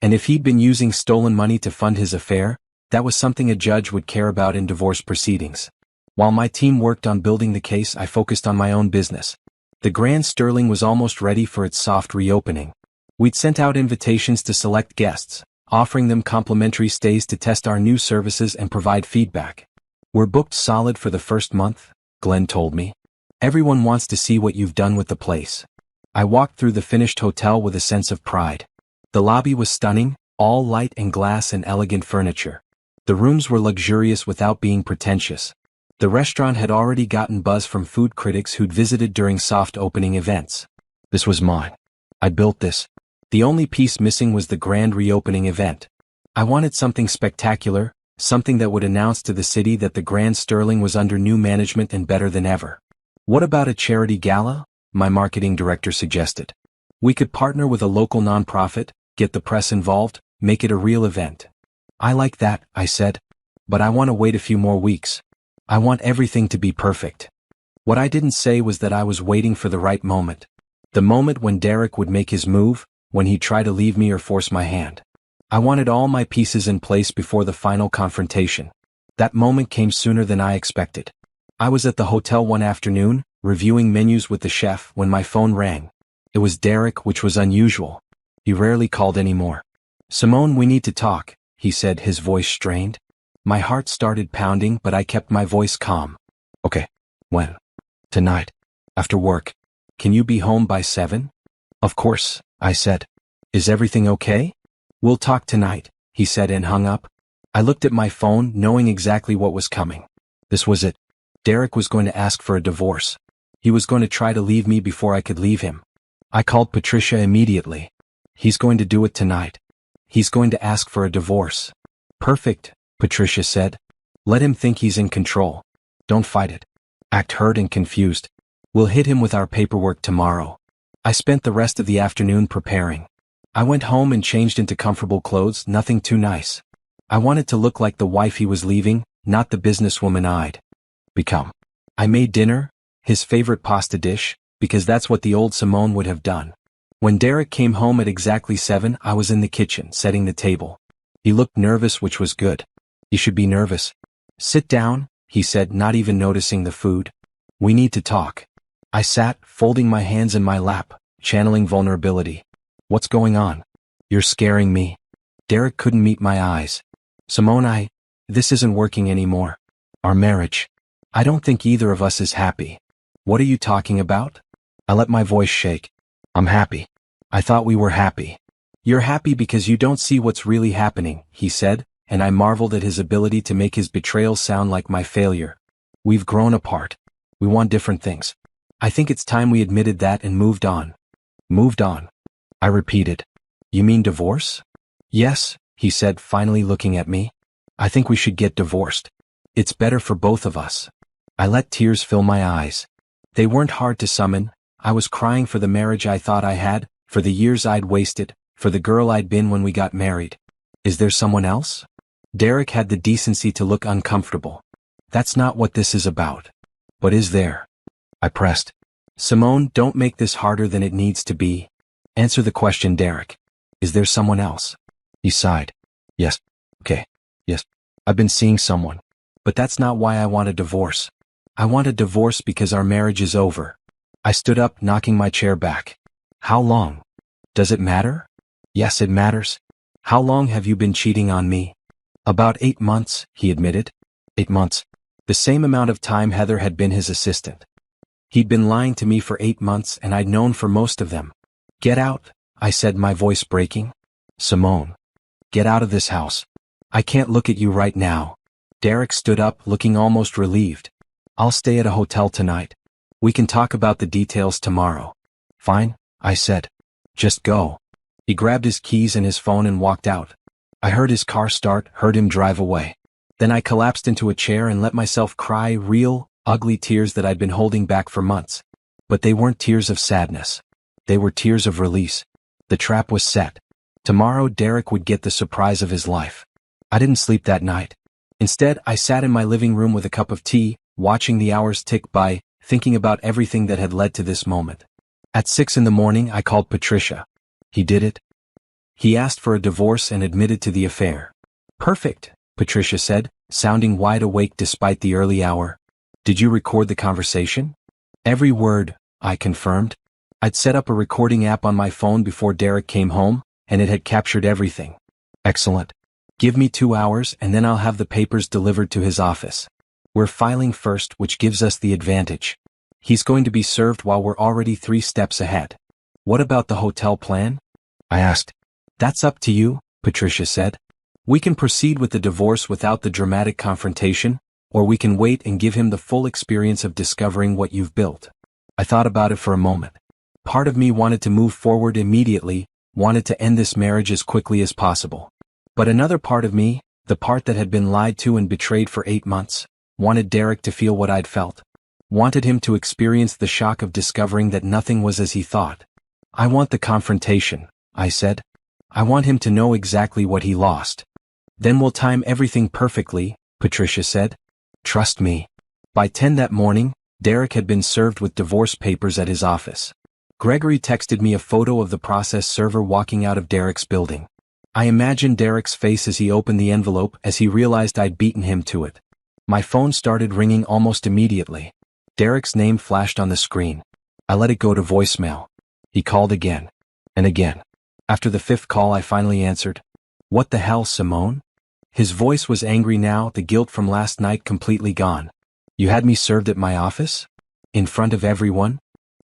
And if he'd been using stolen money to fund his affair, that was something a judge would care about in divorce proceedings. While my team worked on building the case, I focused on my own business. The Grand Sterling was almost ready for its soft reopening. We'd sent out invitations to select guests, offering them complimentary stays to test our new services and provide feedback. We're booked solid for the first month, Glenn told me. Everyone wants to see what you've done with the place. I walked through the finished hotel with a sense of pride. The lobby was stunning, all light and glass and elegant furniture. The rooms were luxurious without being pretentious. The restaurant had already gotten buzz from food critics who'd visited during soft opening events. This was mine. I built this. The only piece missing was the grand reopening event. I wanted something spectacular, something that would announce to the city that the Grand Sterling was under new management and better than ever. What about a charity gala? My marketing director suggested. We could partner with a local nonprofit, get the press involved, make it a real event. I like that, I said. But I want to wait a few more weeks. I want everything to be perfect. What I didn't say was that I was waiting for the right moment. The moment when Derek would make his move, when he'd try to leave me or force my hand. I wanted all my pieces in place before the final confrontation. That moment came sooner than I expected. I was at the hotel one afternoon, reviewing menus with the chef, when my phone rang. It was Derek, which was unusual. He rarely called anymore. Simone, we need to talk, he said, his voice strained. My heart started pounding, but I kept my voice calm. Okay. When? Tonight. After work. Can you be home by 7? Of course, I said. Is everything okay? We'll talk tonight, he said and hung up. I looked at my phone, knowing exactly what was coming. This was it. Derek was going to ask for a divorce. He was going to try to leave me before I could leave him. I called Patricia immediately. He's going to do it tonight. He's going to ask for a divorce. Perfect, Patricia said. Let him think he's in control. Don't fight it. Act hurt and confused. We'll hit him with our paperwork tomorrow. I spent the rest of the afternoon preparing. I went home and changed into comfortable clothes, nothing too nice. I wanted to look like the wife he was leaving, not the businesswoman I'd become. I made dinner, his favorite pasta dish, because that's what the old Simone would have done. When Derek came home at exactly 7, I was in the kitchen, setting the table. He looked nervous, which was good. You should be nervous. Sit down, he said, not even noticing the food. We need to talk. I sat, folding my hands in my lap, channeling vulnerability. What's going on? You're scaring me. Derek couldn't meet my eyes. Simone, this isn't working anymore. Our marriage. I don't think either of us is happy. What are you talking about? I let my voice shake. I'm happy. I thought we were happy. You're happy because you don't see what's really happening, he said, and I marveled at his ability to make his betrayal sound like my failure. We've grown apart. We want different things. I think it's time we admitted that and moved on. Moved on. I repeated. You mean divorce? Yes, he said, finally looking at me. I think we should get divorced. It's better for both of us. I let tears fill my eyes. They weren't hard to summon. I was crying for the marriage I thought I had, for the years I'd wasted, for the girl I'd been when we got married. Is there someone else? Derek had the decency to look uncomfortable. That's not what this is about. But is there? I pressed. Simone, don't make this harder than it needs to be. Answer the question, Derek. Is there someone else? He sighed. Yes. Okay. Yes. I've been seeing someone. But that's not why I want a divorce. I want a divorce because our marriage is over. I stood up, knocking my chair back. How long? Does it matter? Yes, it matters. How long have you been cheating on me? About 8 months, he admitted. 8 months. The same amount of time Heather had been his assistant. He'd been lying to me for 8 months and I'd known for most of them. Get out, I said, my voice breaking. Simone. Get out of this house. I can't look at you right now. Derek stood up, looking almost relieved. I'll stay at a hotel tonight. We can talk about the details tomorrow. Fine, I said. Just go. He grabbed his keys and his phone and walked out. I heard his car start, heard him drive away. Then I collapsed into a chair and let myself cry real, ugly tears that I'd been holding back for months. But they weren't tears of sadness. They were tears of release. The trap was set. Tomorrow Derek would get the surprise of his life. I didn't sleep that night. Instead, I sat in my living room with a cup of tea, watching the hours tick by, thinking about everything that had led to this moment. At 6 a.m, I called Patricia. He did it. He asked for a divorce and admitted to the affair. Perfect, Patricia said, sounding wide awake despite the early hour. Did you record the conversation? Every word, I confirmed. I'd set up a recording app on my phone before Derek came home, and it had captured everything. Excellent. Give me 2 hours and then I'll have the papers delivered to his office. We're filing first, which gives us the advantage. He's going to be served while we're already 3 steps ahead. What about the hotel plan? I asked. That's up to you, Patricia said. We can proceed with the divorce without the dramatic confrontation, or we can wait and give him the full experience of discovering what you've built. I thought about it for a moment. Part of me wanted to move forward immediately, wanted to end this marriage as quickly as possible. But another part of me, the part that had been lied to and betrayed for 8 months, wanted Derek to feel what I'd felt. Wanted him to experience the shock of discovering that nothing was as he thought. I want the confrontation, I said. I want him to know exactly what he lost. Then we'll time everything perfectly, Patricia said. Trust me. By 10 that morning, Derek had been served with divorce papers at his office. Gregory texted me a photo of the process server walking out of Derek's building. I imagined Derek's face as he opened the envelope as he realized I'd beaten him to it. My phone started ringing almost immediately. Derek's name flashed on the screen. I let it go to voicemail. He called again. And again. After the 5th call I finally answered. What the hell, Simone? His voice was angry now, the guilt from last night completely gone. You had me served at my office? In front of everyone?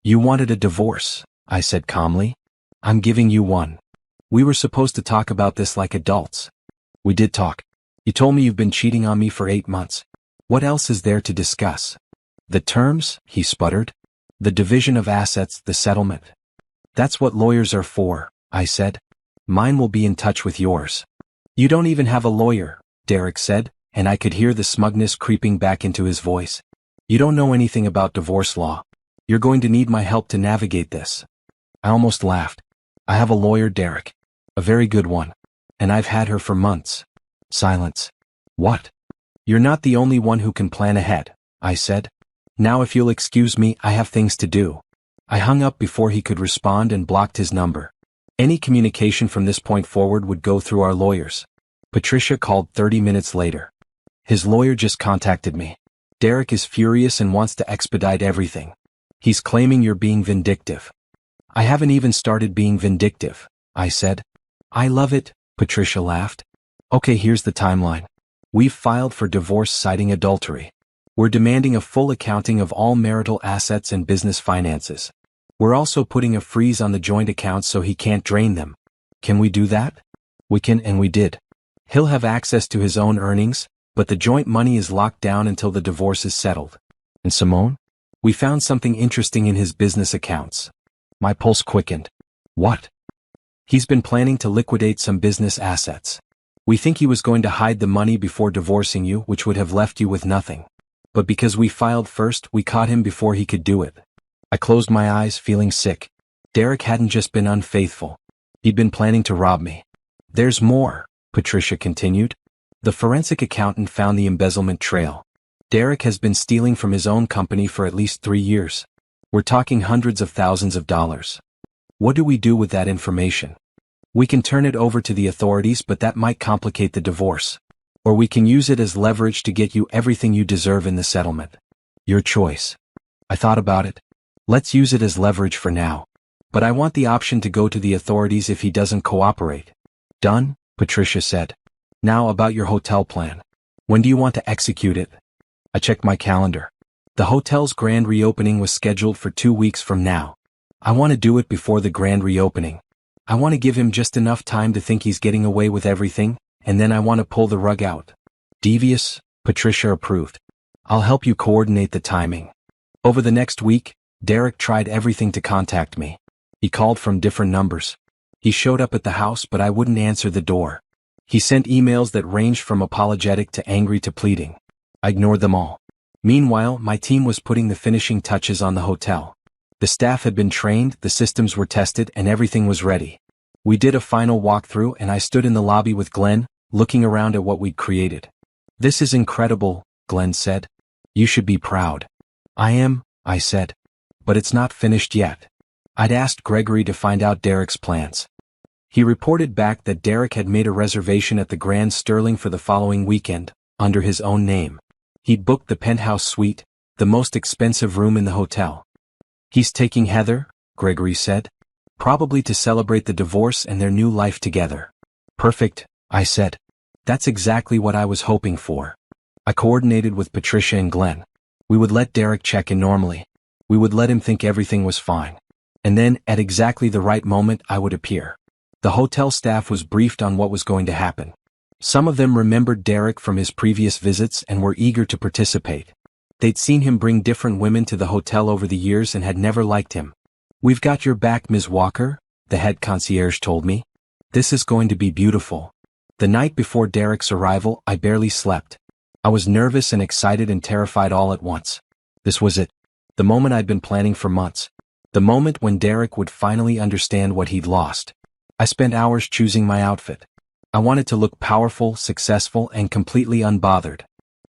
You wanted a divorce, I said calmly. I'm giving you one. We were supposed to talk about this like adults. We did talk. You told me you've been cheating on me for 8 months. What else is there to discuss? The terms, he sputtered. The division of assets, the settlement. That's what lawyers are for, I said. Mine will be in touch with yours. You don't even have a lawyer, Derek said, and I could hear the smugness creeping back into his voice. You don't know anything about divorce law. You're going to need my help to navigate this. I almost laughed. I have a lawyer, Derek. A very good one. And I've had her for months. Silence. What? You're not the only one who can plan ahead, I said. Now if you'll excuse me, I have things to do. I hung up before he could respond and blocked his number. Any communication from this point forward would go through our lawyers. Patricia called 30 minutes later. His lawyer just contacted me. Derek is furious and wants to expedite everything. He's claiming you're being vindictive. I haven't even started being vindictive, I said. I love it, Patricia laughed. Okay, here's the timeline. We've filed for divorce citing adultery. We're demanding a full accounting of all marital assets and business finances. We're also putting a freeze on the joint accounts so he can't drain them. Can we do that? We can, and we did. He'll have access to his own earnings, but the joint money is locked down until the divorce is settled. And Simone? We found something interesting in his business accounts. My pulse quickened. What? He's been planning to liquidate some business assets. We think he was going to hide the money before divorcing you, which would have left you with nothing. But because we filed first, we caught him before he could do it. I closed my eyes, feeling sick. Derek hadn't just been unfaithful. He'd been planning to rob me. There's more, Patricia continued. The forensic accountant found the embezzlement trail. Derek has been stealing from his own company for at least 3 years. We're talking hundreds of thousands of dollars. What do we do with that information? We can turn it over to the authorities, but that might complicate the divorce. Or we can use it as leverage to get you everything you deserve in the settlement. Your choice. I thought about it. Let's use it as leverage for now. But I want the option to go to the authorities if he doesn't cooperate. Done, Patricia said. Now about your hotel plan. When do you want to execute it? I checked my calendar. The hotel's grand reopening was scheduled for 2 weeks from now. I want to do it before the grand reopening. I want to give him just enough time to think he's getting away with everything, and then I want to pull the rug out. Devious, Patricia approved. I'll help you coordinate the timing. Over the next week, Derek tried everything to contact me. He called from different numbers. He showed up at the house, but I wouldn't answer the door. He sent emails that ranged from apologetic to angry to pleading. I ignored them all. Meanwhile, my team was putting the finishing touches on the hotel. The staff had been trained, the systems were tested, and everything was ready. We did a final walkthrough, and I stood in the lobby with Glenn, looking around at what we'd created. This is incredible, Glenn said. You should be proud. I am, I said. But it's not finished yet. I'd asked Gregory to find out Derek's plans. He reported back that Derek had made a reservation at the Grand Sterling for the following weekend, under his own name. He'd booked the penthouse suite, the most expensive room in the hotel. He's taking Heather, Gregory said. Probably to celebrate the divorce and their new life together. Perfect, I said. That's exactly what I was hoping for. I coordinated with Patricia and Glenn. We would let Derek check in normally. We would let him think everything was fine. And then, at exactly the right moment, I would appear. The hotel staff was briefed on what was going to happen. Some of them remembered Derek from his previous visits and were eager to participate. They'd seen him bring different women to the hotel over the years and had never liked him. We've got your back, Ms. Walker, the head concierge told me. This is going to be beautiful. The night before Derek's arrival, I barely slept. I was nervous and excited and terrified all at once. This was it. The moment I'd been planning for months. The moment when Derek would finally understand what he'd lost. I spent hours choosing my outfit. I wanted to look powerful, successful, and completely unbothered.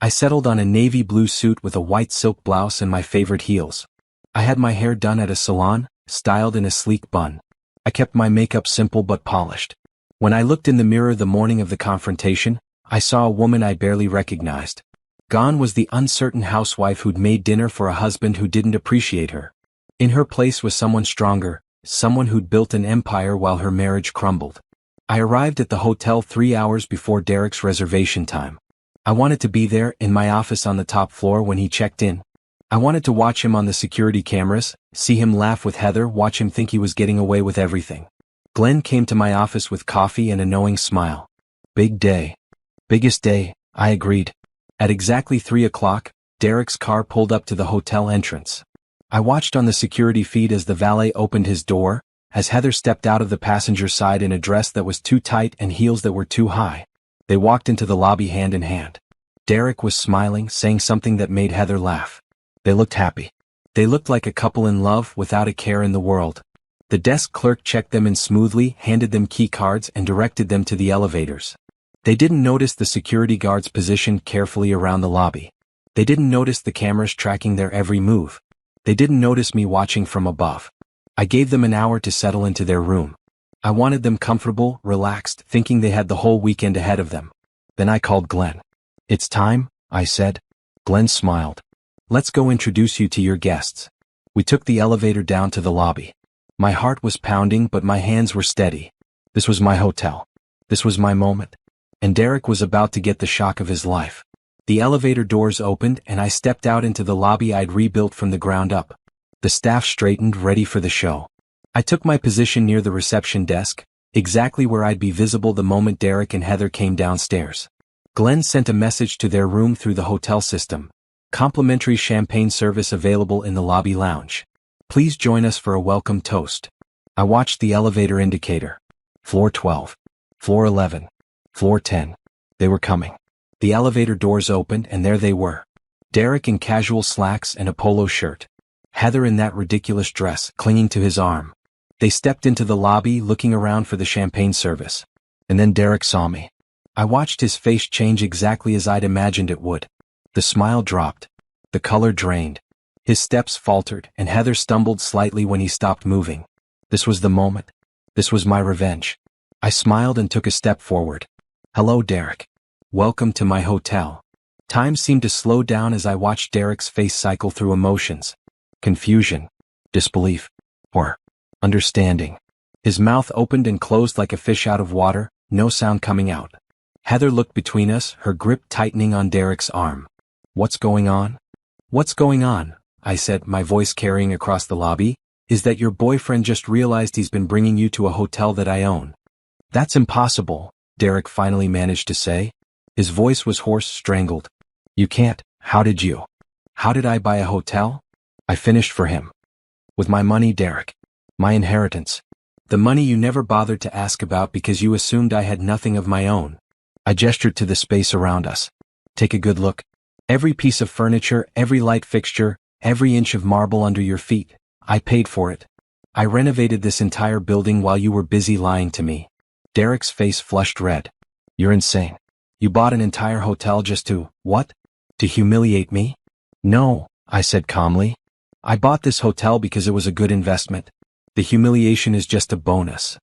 I settled on a navy blue suit with a white silk blouse and my favorite heels. I had my hair done at a salon, styled in a sleek bun. I kept my makeup simple but polished. When I looked in the mirror the morning of the confrontation, I saw a woman I barely recognized. Gone was the uncertain housewife who'd made dinner for a husband who didn't appreciate her. In her place was someone stronger, someone who'd built an empire while her marriage crumbled. I arrived at the hotel 3 hours before Derek's reservation time. I wanted to be there, in my office on the top floor when he checked in. I wanted to watch him on the security cameras, see him laugh with Heather, watch him think he was getting away with everything. Glenn came to my office with coffee and a knowing smile. Big day. Biggest day, I agreed. At exactly 3 o'clock, Derek's car pulled up to the hotel entrance. I watched on the security feed as the valet opened his door, as Heather stepped out of the passenger side in a dress that was too tight and heels that were too high. They walked into the lobby hand in hand. Derek was smiling, saying something that made Heather laugh. They looked happy. They looked like a couple in love without a care in the world. The desk clerk checked them in smoothly, handed them key cards and directed them to the elevators. They didn't notice the security guards positioned carefully around the lobby. They didn't notice the cameras tracking their every move. They didn't notice me watching from above. I gave them an hour to settle into their room. I wanted them comfortable, relaxed, thinking they had the whole weekend ahead of them. Then I called Glenn. It's time, I said. Glenn smiled. Let's go introduce you to your guests. We took the elevator down to the lobby. My heart was pounding but my hands were steady. This was my hotel. This was my moment. And Derek was about to get the shock of his life. The elevator doors opened and I stepped out into the lobby I'd rebuilt from the ground up. The staff straightened, ready for the show. I took my position near the reception desk, exactly where I'd be visible the moment Derek and Heather came downstairs. Glenn sent a message to their room through the hotel system. Complimentary champagne service available in the lobby lounge. Please join us for a welcome toast. I watched the elevator indicator. Floor 12. Floor 11. Floor 10. They were coming. The elevator doors opened and there they were. Derek in casual slacks and a polo shirt. Heather in that ridiculous dress, clinging to his arm. They stepped into the lobby looking around for the champagne service. And then Derek saw me. I watched his face change exactly as I'd imagined it would. The smile dropped. The color drained. His steps faltered and Heather stumbled slightly when he stopped moving. This was the moment. This was my revenge. I smiled and took a step forward. Hello, Derek. Welcome to my hotel. Time seemed to slow down as I watched Derek's face cycle through emotions. Confusion. Disbelief. Or understanding. His mouth opened and closed like a fish out of water, no sound coming out. Heather looked between us, her grip tightening on Derek's arm. What's going on? What's going on? I said, my voice carrying across the lobby. Is that your boyfriend just realized he's been bringing you to a hotel that I own? That's impossible, Derek finally managed to say. His voice was hoarse, strangled. You can't. How did you? How did I buy a hotel? I finished for him. With my money, Derek. My inheritance. The money you never bothered to ask about because you assumed I had nothing of my own. I gestured to the space around us. Take a good look. Every piece of furniture, every light fixture, every inch of marble under your feet. I paid for it. I renovated this entire building while you were busy lying to me. Derek's face flushed red. You're insane. You bought an entire hotel just to, what? To humiliate me? No, I said calmly. I bought this hotel because it was a good investment. The humiliation is just a bonus.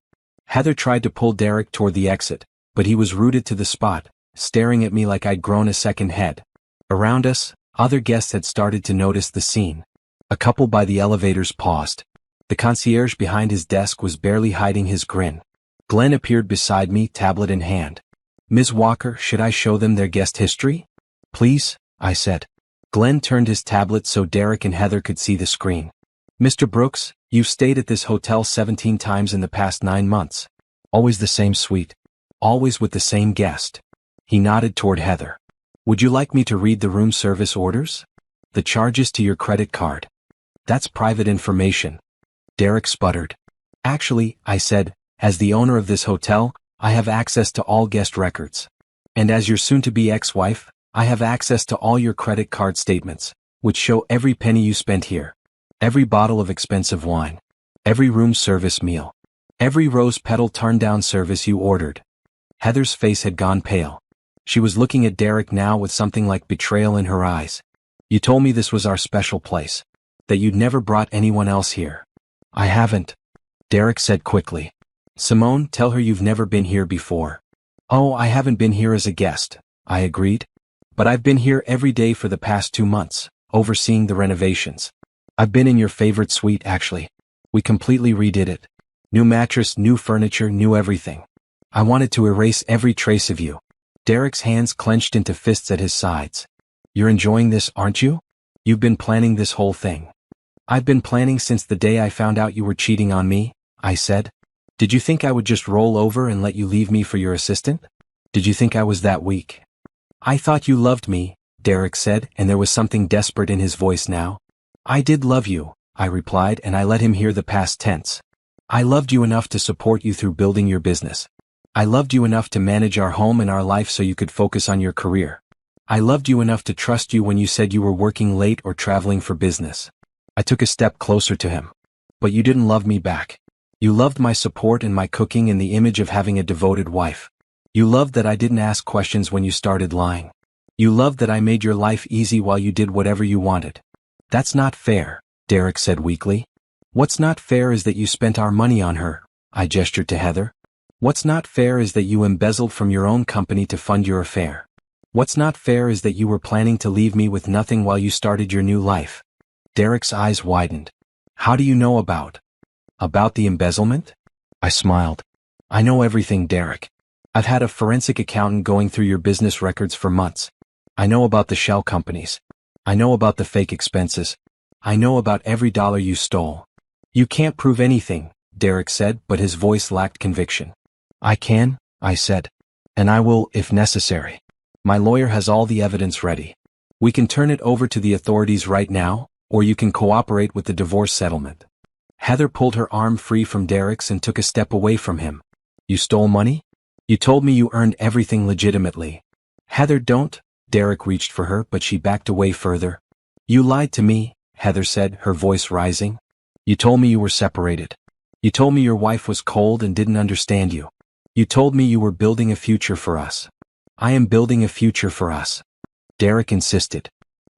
Heather tried to pull Derek toward the exit, but he was rooted to the spot, staring at me like I'd grown a second head. Around us, other guests had started to notice the scene. A couple by the elevators paused. The concierge behind his desk was barely hiding his grin. Glenn appeared beside me, tablet in hand. Ms. Walker, should I show them their guest history? Please, I said. Glenn turned his tablet so Derek and Heather could see the screen. Mr. Brooks, you've stayed at this hotel 17 times in the past 9 months. Always the same suite. Always with the same guest. He nodded toward Heather. Would you like me to read the room service orders? The charges to your credit card. That's private information. Derek sputtered. Actually, I said, as the owner of this hotel, I have access to all guest records. And as your soon-to-be ex-wife, I have access to all your credit card statements, which show every penny you spent here. Every bottle of expensive wine. Every room service meal. Every rose petal turn-down service you ordered. Heather's face had gone pale. She was looking at Derek now with something like betrayal in her eyes. You told me this was our special place. That you'd never brought anyone else here. I haven't. Derek said quickly. Simone, tell her you've never been here before. Oh, I haven't been here as a guest, I agreed. But I've been here every day for the past 2 months, overseeing the renovations. I've been in your favorite suite, actually. We completely redid it. New mattress, new furniture, new everything. I wanted to erase every trace of you. Derek's hands clenched into fists at his sides. You're enjoying this, aren't you? You've been planning this whole thing. I've been planning since the day I found out you were cheating on me, I said. Did you think I would just roll over and let you leave me for your assistant? Did you think I was that weak? I thought you loved me, Derek said, and there was something desperate in his voice now. I did love you, I replied, and I let him hear the past tense. I loved you enough to support you through building your business. I loved you enough to manage our home and our life so you could focus on your career. I loved you enough to trust you when you said you were working late or traveling for business. I took a step closer to him. But you didn't love me back. You loved my support and my cooking and the image of having a devoted wife. You loved that I didn't ask questions when you started lying. You loved that I made your life easy while you did whatever you wanted. That's not fair, Derek said weakly. What's not fair is that you spent our money on her, I gestured to Heather. What's not fair is that you embezzled from your own company to fund your affair. What's not fair is that you were planning to leave me with nothing while you started your new life. Derek's eyes widened. How do you know about the embezzlement? I smiled. I know everything, Derek. I've had a forensic accountant going through your business records for months. I know about the shell companies. I know about the fake expenses. I know about every dollar you stole. You can't prove anything, Derek said, but his voice lacked conviction. I can, I said. And I will, if necessary. My lawyer has all the evidence ready. We can turn it over to the authorities right now, or you can cooperate with the divorce settlement. Heather pulled her arm free from Derek's and took a step away from him. You stole money? You told me you earned everything legitimately. Heather, don't. Derek reached for her, but she backed away further. You lied to me, Heather said, her voice rising. You told me you were separated. You told me your wife was cold and didn't understand you. You told me you were building a future for us. I am building a future for us. Derek insisted.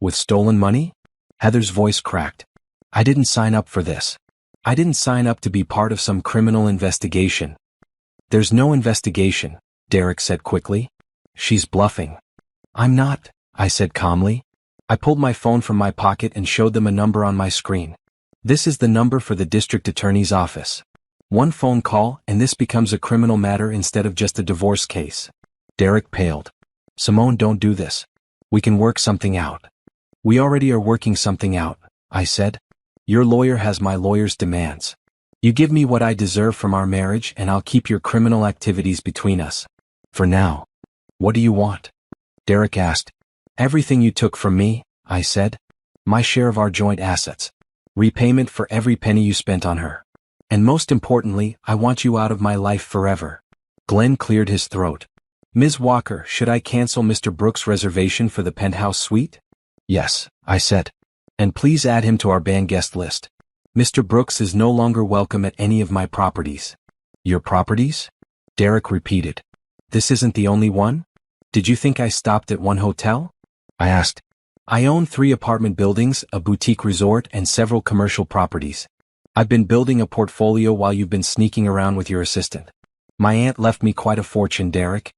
With stolen money? Heather's voice cracked. I didn't sign up for this. I didn't sign up to be part of some criminal investigation. There's no investigation, Derek said quickly. She's bluffing. I'm not, I said calmly. I pulled my phone from my pocket and showed them a number on my screen. This is the number for the district attorney's office. One phone call and this becomes a criminal matter instead of just a divorce case. Derek paled. Simone, don't do this. We can work something out. We already are working something out, I said. Your lawyer has my lawyer's demands. You give me what I deserve from our marriage and I'll keep your criminal activities between us. For now. What do you want? Derek asked. Everything you took from me, I said. My share of our joint assets. Repayment for every penny you spent on her. And most importantly, I want you out of my life forever. Glenn cleared his throat. Ms. Walker, should I cancel Mr. Brooks' reservation for the penthouse suite? Yes, I said. And please add him to our banned guest list. Mr. Brooks is no longer welcome at any of my properties. Your properties? Derek repeated. This isn't the only one? Did you think I stopped at one hotel? I asked. I own 3 apartment buildings, a boutique resort, and several commercial properties. I've been building a portfolio while you've been sneaking around with your assistant. My aunt left me quite a fortune, Derek.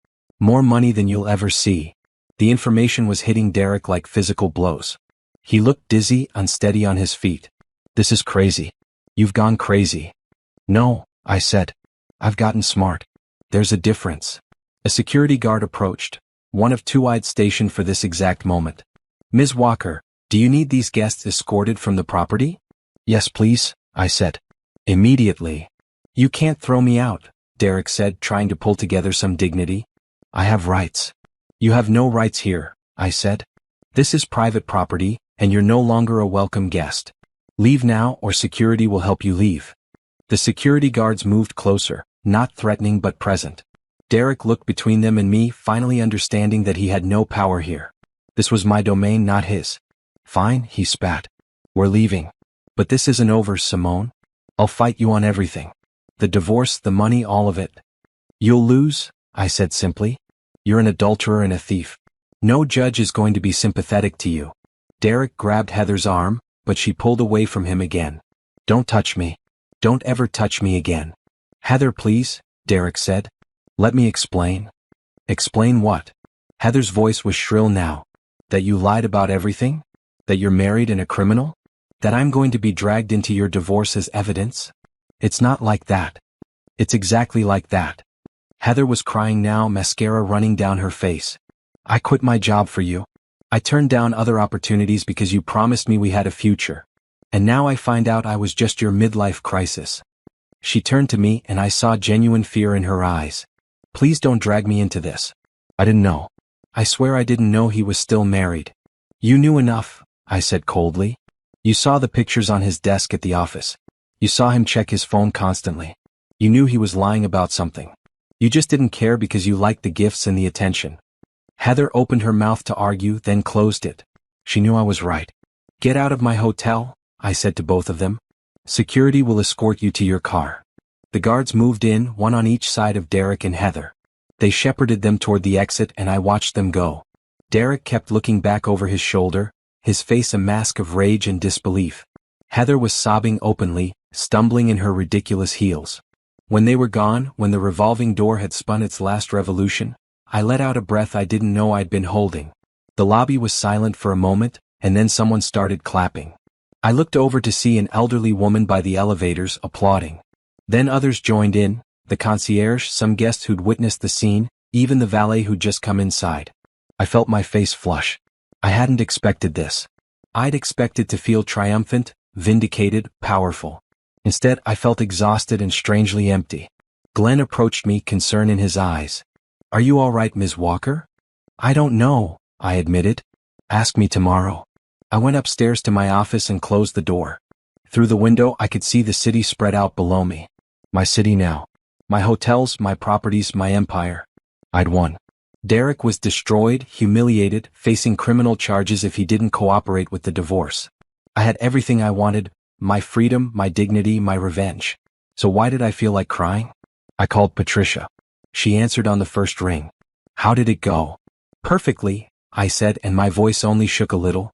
More money than you'll ever see. The information was hitting Derek like physical blows. He looked dizzy, unsteady on his feet. This is crazy. You've gone crazy. No, I said. I've gotten smart. There's a difference. A security guard approached, one of 2 I'd stationed for this exact moment. Ms. Walker, do you need these guests escorted from the property? Yes, please, I said. Immediately. You can't throw me out, Derek said, trying to pull together some dignity. I have rights. You have no rights here, I said. This is private property, and you're no longer a welcome guest. Leave now or security will help you leave. The security guards moved closer, not threatening but present. Derek looked between them and me, finally understanding that he had no power here. This was my domain, not his. Fine, he spat. We're leaving. But this isn't over, Simone. I'll fight you on everything. The divorce, the money, all of it. You'll lose, I said simply. You're an adulterer and a thief. No judge is going to be sympathetic to you. Derek grabbed Heather's arm, but she pulled away from him again. Don't touch me. Don't ever touch me again. Heather, please, Derek said. Let me explain. Explain what? Heather's voice was shrill now. That you lied about everything? That you're married and a criminal? That I'm going to be dragged into your divorce as evidence? It's not like that. It's exactly like that. Heather was crying now, mascara running down her face. I quit my job for you. I turned down other opportunities because you promised me we had a future. And now I find out I was just your midlife crisis. She turned to me and I saw genuine fear in her eyes. Please don't drag me into this. I didn't know. I swear I didn't know he was still married. You knew enough, I said coldly. You saw the pictures on his desk at the office. You saw him check his phone constantly. You knew he was lying about something. You just didn't care because you liked the gifts and the attention. Heather opened her mouth to argue, then closed it. She knew I was right. Get out of my hotel, I said to both of them. Security will escort you to your car. The guards moved in, one on each side of Derek and Heather. They shepherded them toward the exit and I watched them go. Derek kept looking back over his shoulder, his face a mask of rage and disbelief. Heather was sobbing openly, stumbling in her ridiculous heels. When they were gone, when the revolving door had spun its last revolution, I let out a breath I didn't know I'd been holding. The lobby was silent for a moment, and then someone started clapping. I looked over to see an elderly woman by the elevators applauding. Then others joined in, the concierge, some guests who'd witnessed the scene, even the valet who'd just come inside. I felt my face flush. I hadn't expected this. I'd expected to feel triumphant, vindicated, powerful. Instead, I felt exhausted and strangely empty. Glenn approached me, concern in his eyes. "Are you all right, Ms. Walker?" "I don't know," I admitted. "Ask me tomorrow." I went upstairs to my office and closed the door. Through the window I could see the city spread out below me. My city now. My hotels, my properties, my empire. I'd won. Derek was destroyed, humiliated, facing criminal charges if he didn't cooperate with the divorce. I had everything I wanted, my freedom, my dignity, my revenge. So why did I feel like crying? I called Patricia. She answered on the first ring. "How did it go?" "Perfectly," I said, and my voice only shook a little.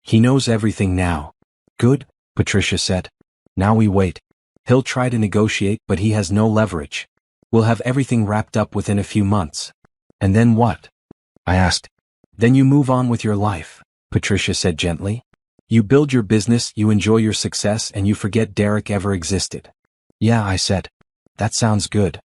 "He knows everything now." "Good," Patricia said. "Now we wait. He'll try to negotiate, but he has no leverage. We'll have everything wrapped up within a few months." "And then what?" I asked. "Then you move on with your life," Patricia said gently. "You build your business, you enjoy your success, and you forget Derek ever existed." "Yeah," I said. "That sounds good."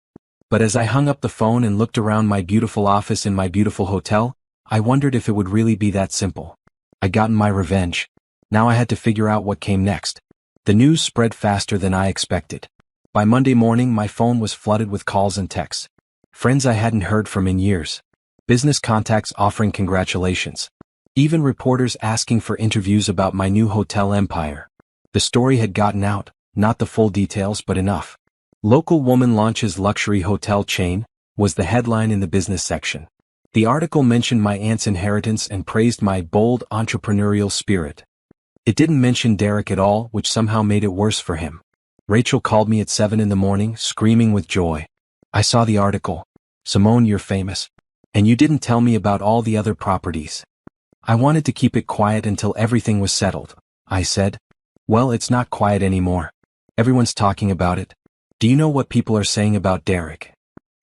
But as I hung up the phone and looked around my beautiful office in my beautiful hotel, I wondered if it would really be that simple. I'd gotten my revenge. Now I had to figure out what came next. The news spread faster than I expected. By Monday morning, my phone was flooded with calls and texts. Friends I hadn't heard from in years. Business contacts offering congratulations. Even reporters asking for interviews about my new hotel empire. The story had gotten out, not the full details but enough. "Local woman launches luxury hotel chain," was the headline in the business section. The article mentioned my aunt's inheritance and praised my bold entrepreneurial spirit. It didn't mention Derek at all, which somehow made it worse for him. Rachel called me at 7 in the morning, screaming with joy. "I saw the article. Simone, you're famous. And you didn't tell me about all the other properties." "I wanted to keep it quiet until everything was settled," I said. "Well, it's not quiet anymore. Everyone's talking about it. Do you know what people are saying about Derek?"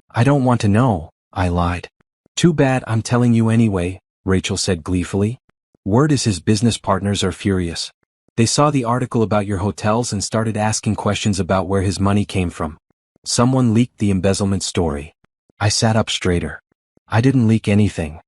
"I don't want to know," I lied. "Too bad, I'm telling you anyway," Rachel said gleefully. "Word is his business partners are furious. They saw the article about your hotels and started asking questions about where his money came from. Someone leaked the embezzlement story." I sat up straighter. "I didn't leak anything."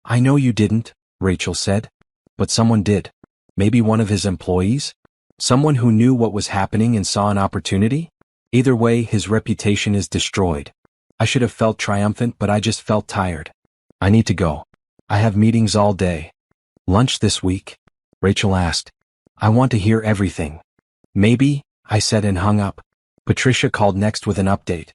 "I know you didn't," Rachel said. "But someone did. Maybe one of his employees? Someone who knew what was happening and saw an opportunity? Either way, his reputation is destroyed." I should have felt triumphant, but I just felt tired. "I need to go. I have meetings all day." "Lunch this week?" Rachel asked. "I want to hear everything." "Maybe," I said and hung up. Patricia called next with an update.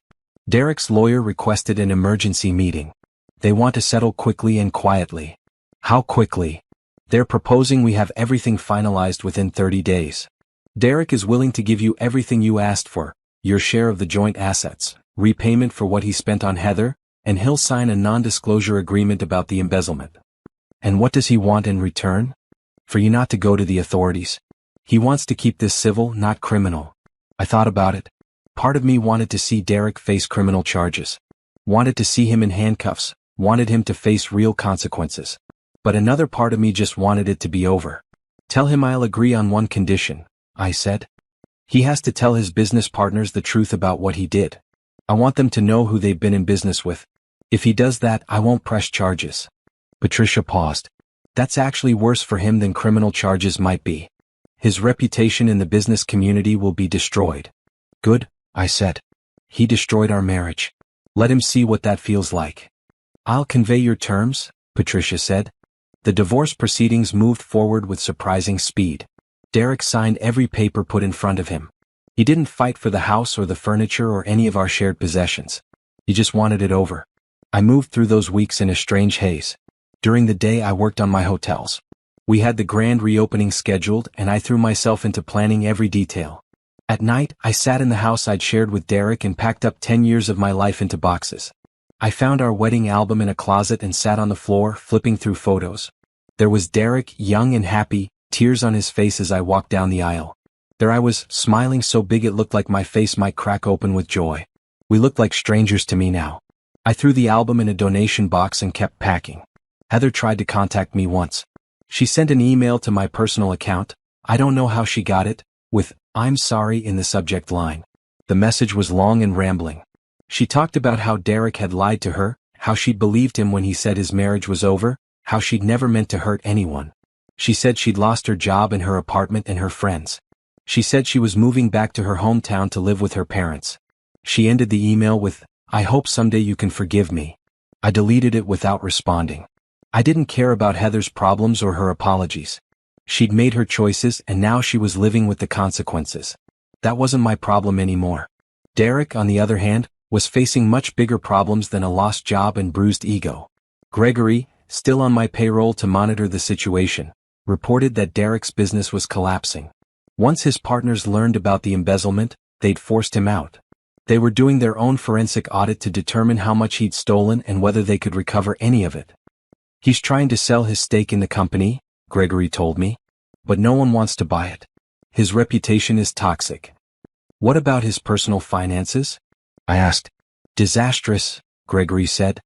Derek's lawyer requested an emergency meeting. They want to settle quickly and quietly. "How quickly?" "They're proposing we have everything finalized within 30 days. Derek is willing to give you everything you asked for, your share of the joint assets, repayment for what he spent on Heather, and he'll sign a non-disclosure agreement about the embezzlement." "And what does he want in return?" "For you not to go to the authorities. He wants to keep this civil, not criminal." I thought about it. Part of me wanted to see Derek face criminal charges. Wanted to see him in handcuffs, wanted him to face real consequences. But another part of me just wanted it to be over. "Tell him I'll agree on one condition," I said. "He has to tell his business partners the truth about what he did. I want them to know who they've been in business with. If he does that, I won't press charges." Patricia paused. "That's actually worse for him than criminal charges might be. His reputation in the business community will be destroyed." "Good," I said. "He destroyed our marriage. Let him see what that feels like." "I'll convey your terms," Patricia said. The divorce proceedings moved forward with surprising speed. Derek signed every paper put in front of him. He didn't fight for the house or the furniture or any of our shared possessions. He just wanted it over. I moved through those weeks in a strange haze. During the day I worked on my hotels. We had the grand reopening scheduled and I threw myself into planning every detail. At night, I sat in the house I'd shared with Derek and packed up 10 years of my life into boxes. I found our wedding album in a closet and sat on the floor, flipping through photos. There was Derek, young and happy, tears on his face as I walked down the aisle. There I was, smiling so big it looked like my face might crack open with joy. We looked like strangers to me now. I threw the album in a donation box and kept packing. Heather tried to contact me once. She sent an email to my personal account. I don't know how she got it, with "I'm sorry" in the subject line. The message was long and rambling. She talked about how Derek had lied to her, how she'd believed him when he said his marriage was over, how she'd never meant to hurt anyone. She said she'd lost her job and her apartment and her friends. She said she was moving back to her hometown to live with her parents. She ended the email with, "I hope someday you can forgive me." I deleted it without responding. I didn't care about Heather's problems or her apologies. She'd made her choices and now she was living with the consequences. That wasn't my problem anymore. Derek, on the other hand, was facing much bigger problems than a lost job and bruised ego. Gregory, still on my payroll to monitor the situation, reported that Derek's business was collapsing. Once his partners learned about the embezzlement, they'd forced him out. They were doing their own forensic audit to determine how much he'd stolen and whether they could recover any of it. "He's trying to sell his stake in the company," Gregory told me. "But no one wants to buy it. His reputation is toxic." "What about his personal finances?" I asked. "Disastrous," Gregory said.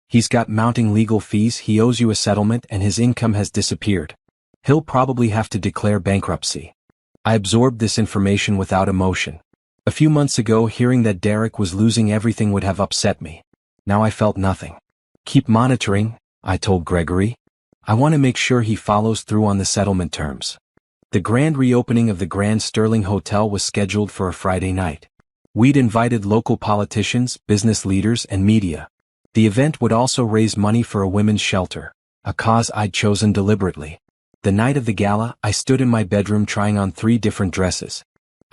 "He's got mounting legal fees, he owes you a settlement, and his income has disappeared. He'll probably have to declare bankruptcy." I absorbed this information without emotion. A few months ago, hearing that Derek was losing everything would have upset me. Now I felt nothing. "Keep monitoring," I told Gregory. "I want to make sure he follows through on the settlement terms." The grand reopening of the Grand Sterling Hotel was scheduled for a Friday night. We'd invited local politicians, business leaders, and media. The event would also raise money for a women's shelter, a cause I'd chosen deliberately. The night of the gala, I stood in my bedroom trying on 3 different dresses.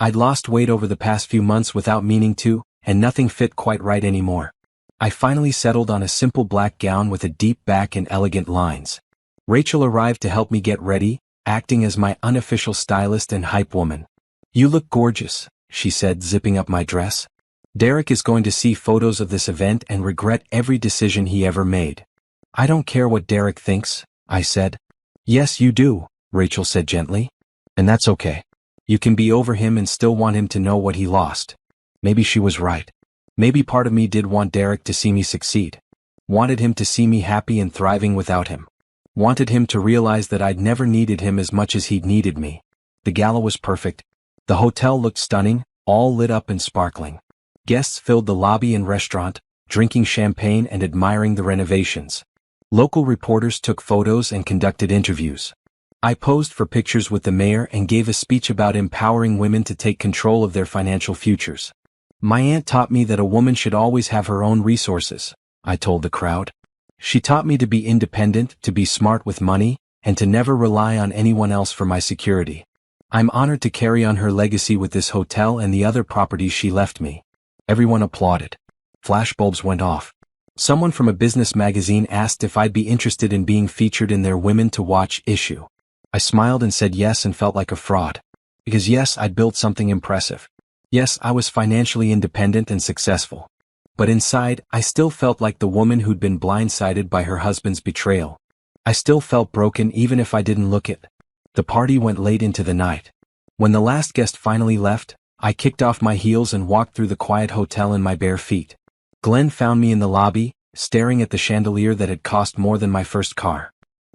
I'd lost weight over the past few months without meaning to, and nothing fit quite right anymore. I finally settled on a simple black gown with a deep back and elegant lines. Rachel arrived to help me get ready, acting as my unofficial stylist and hype woman. "You look gorgeous," she said, zipping up my dress. "Derek is going to see photos of this event and regret every decision he ever made." "I don't care what Derek thinks," I said. "Yes, you do," Rachel said gently. "And that's okay. You can be over him and still want him to know what he lost." Maybe she was right. Maybe part of me did want Derek to see me succeed. Wanted him to see me happy and thriving without him. Wanted him to realize that I'd never needed him as much as he'd needed me. The gala was perfect. The hotel looked stunning, all lit up and sparkling. Guests filled the lobby and restaurant, drinking champagne and admiring the renovations. Local reporters took photos and conducted interviews. I posed for pictures with the mayor and gave a speech about empowering women to take control of their financial futures. "My aunt taught me that a woman should always have her own resources," I told the crowd. "She taught me to be independent, to be smart with money, and to never rely on anyone else for my security. I'm honored to carry on her legacy with this hotel and the other properties she left me." Everyone applauded. Flashbulbs went off. Someone from a business magazine asked if I'd be interested in being featured in their Women to Watch issue. I smiled and said yes and felt like a fraud. Because yes, I'd built something impressive. Yes, I was financially independent and successful. But inside, I still felt like the woman who'd been blindsided by her husband's betrayal. I still felt broken even if I didn't look it. The party went late into the night. When the last guest finally left, I kicked off my heels and walked through the quiet hotel in my bare feet. Glenn found me in the lobby, staring at the chandelier that had cost more than my first car.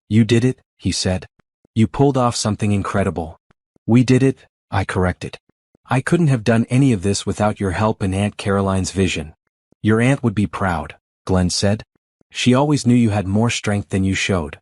"You did it," he said. "You pulled off something incredible." "We did it," I corrected. "I couldn't have done any of this without your help and Aunt Caroline's vision." "Your aunt would be proud," Glenn said. "She always knew you had more strength than you showed."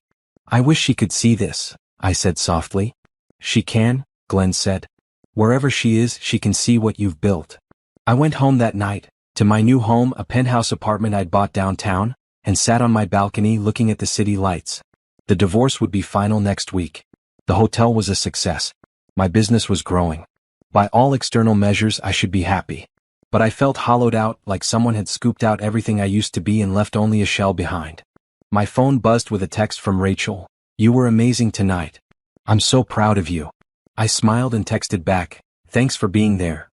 "I wish she could see this," I said softly. "She can," Glenn said. "Wherever she is, she can see what you've built." I went home that night, to my new home, a penthouse apartment I'd bought downtown, and sat on my balcony looking at the city lights. The divorce would be final next week. The hotel was a success. My business was growing. By all external measures, I should be happy. But I felt hollowed out, like someone had scooped out everything I used to be and left only a shell behind. My phone buzzed with a text from Rachel. "You were amazing tonight. I'm so proud of you." I smiled and texted back, "Thanks for being there."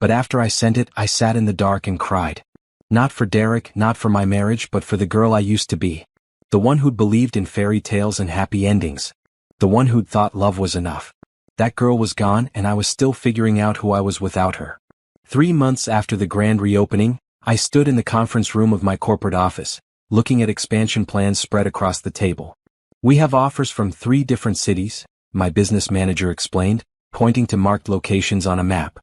But after I sent it, I sat in the dark and cried. Not for Derek, not for my marriage, but for the girl I used to be. The one who'd believed in fairy tales and happy endings. The one who'd thought love was enough. That girl was gone and I was still figuring out who I was without her. 3 months after the grand reopening, I stood in the conference room of my corporate office, looking at expansion plans spread across the table. We have offers from 3 different cities, my business manager explained, pointing to marked locations on a map.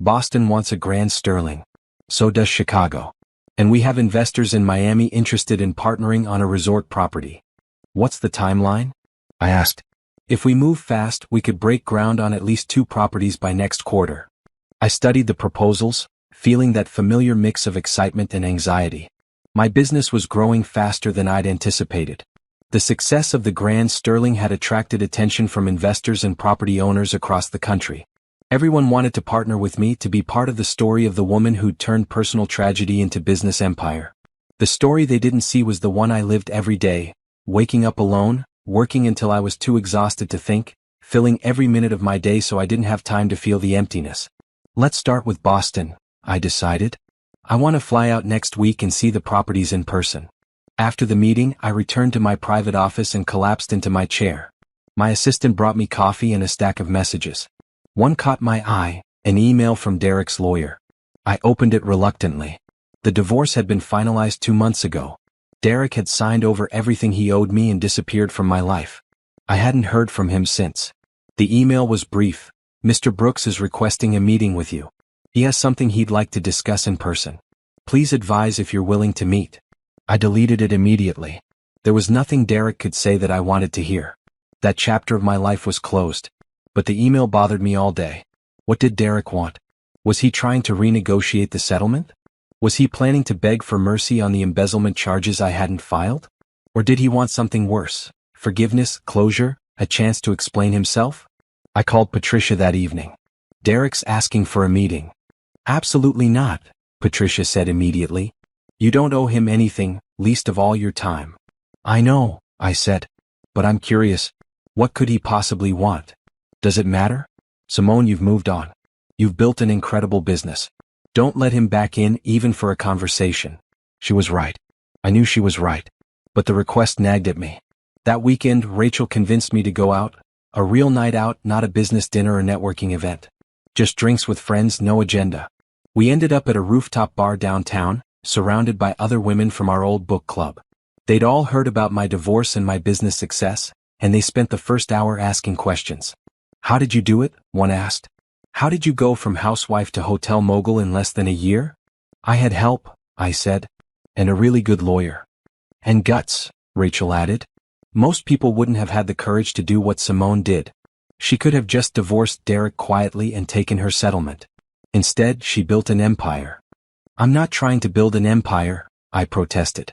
Boston wants a Grand Sterling. So does Chicago. And we have investors in Miami interested in partnering on a resort property. What's the timeline? I asked. If we move fast, we could break ground on at least 2 properties by next quarter. I studied the proposals, feeling that familiar mix of excitement and anxiety. My business was growing faster than I'd anticipated. The success of the Grand Sterling had attracted attention from investors and property owners across the country. Everyone wanted to partner with me to be part of the story of the woman who'd turned personal tragedy into business empire. The story they didn't see was the one I lived every day, waking up alone, working until I was too exhausted to think, filling every minute of my day so I didn't have time to feel the emptiness. Let's start with Boston, I decided. I want to fly out next week and see the properties in person. After the meeting, I returned to my private office and collapsed into my chair. My assistant brought me coffee and a stack of messages. One caught my eye, an email from Derek's lawyer. I opened it reluctantly. The divorce had been finalized 2 months ago. Derek had signed over everything he owed me and disappeared from my life. I hadn't heard from him since. The email was brief. Mr. Brooks is requesting a meeting with you. He has something he'd like to discuss in person. Please advise if you're willing to meet. I deleted it immediately. There was nothing Derek could say that I wanted to hear. That chapter of my life was closed. But the email bothered me all day. What did Derek want? Was he trying to renegotiate the settlement? Was he planning to beg for mercy on the embezzlement charges I hadn't filed? Or did he want something worse? Forgiveness, closure, a chance to explain himself? I called Patricia that evening. Derek's asking for a meeting. Absolutely not, Patricia said immediately. You don't owe him anything, least of all your time. I know, I said. But I'm curious. What could he possibly want? Does it matter? Simone, you've moved on. You've built an incredible business. Don't let him back in even for a conversation. She was right. I knew she was right. But the request nagged at me. That weekend, Rachel convinced me to go out. A real night out, not a business dinner or networking event. Just drinks with friends, no agenda. We ended up at a rooftop bar downtown, surrounded by other women from our old book club. They'd all heard about my divorce and my business success, and they spent the first hour asking questions. How did you do it? One asked. How did you go from housewife to hotel mogul in less than a year? I had help, I said. And a really good lawyer. And guts, Rachel added. Most people wouldn't have had the courage to do what Simone did. She could have just divorced Derek quietly and taken her settlement. Instead, she built an empire. I'm not trying to build an empire, I protested.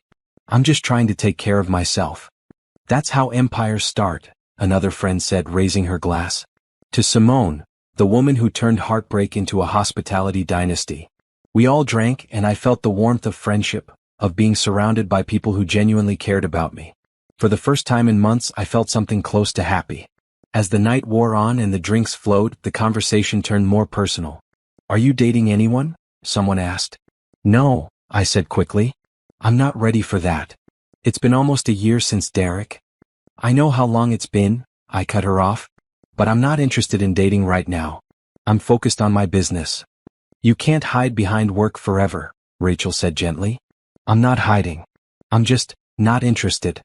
I'm just trying to take care of myself. That's how empires start, another friend said, raising her glass. To Simone, the woman who turned heartbreak into a hospitality dynasty. We all drank, and I felt the warmth of friendship, of being surrounded by people who genuinely cared about me. For the first time in months, I felt something close to happy. As the night wore on and the drinks flowed, the conversation turned more personal. Are you dating anyone? Someone asked. No, I said quickly. I'm not ready for that. It's been almost a year since Derek. I know how long it's been, I cut her off. But I'm not interested in dating right now. I'm focused on my business. You can't hide behind work forever, Rachel said gently. I'm not hiding. I'm just not interested.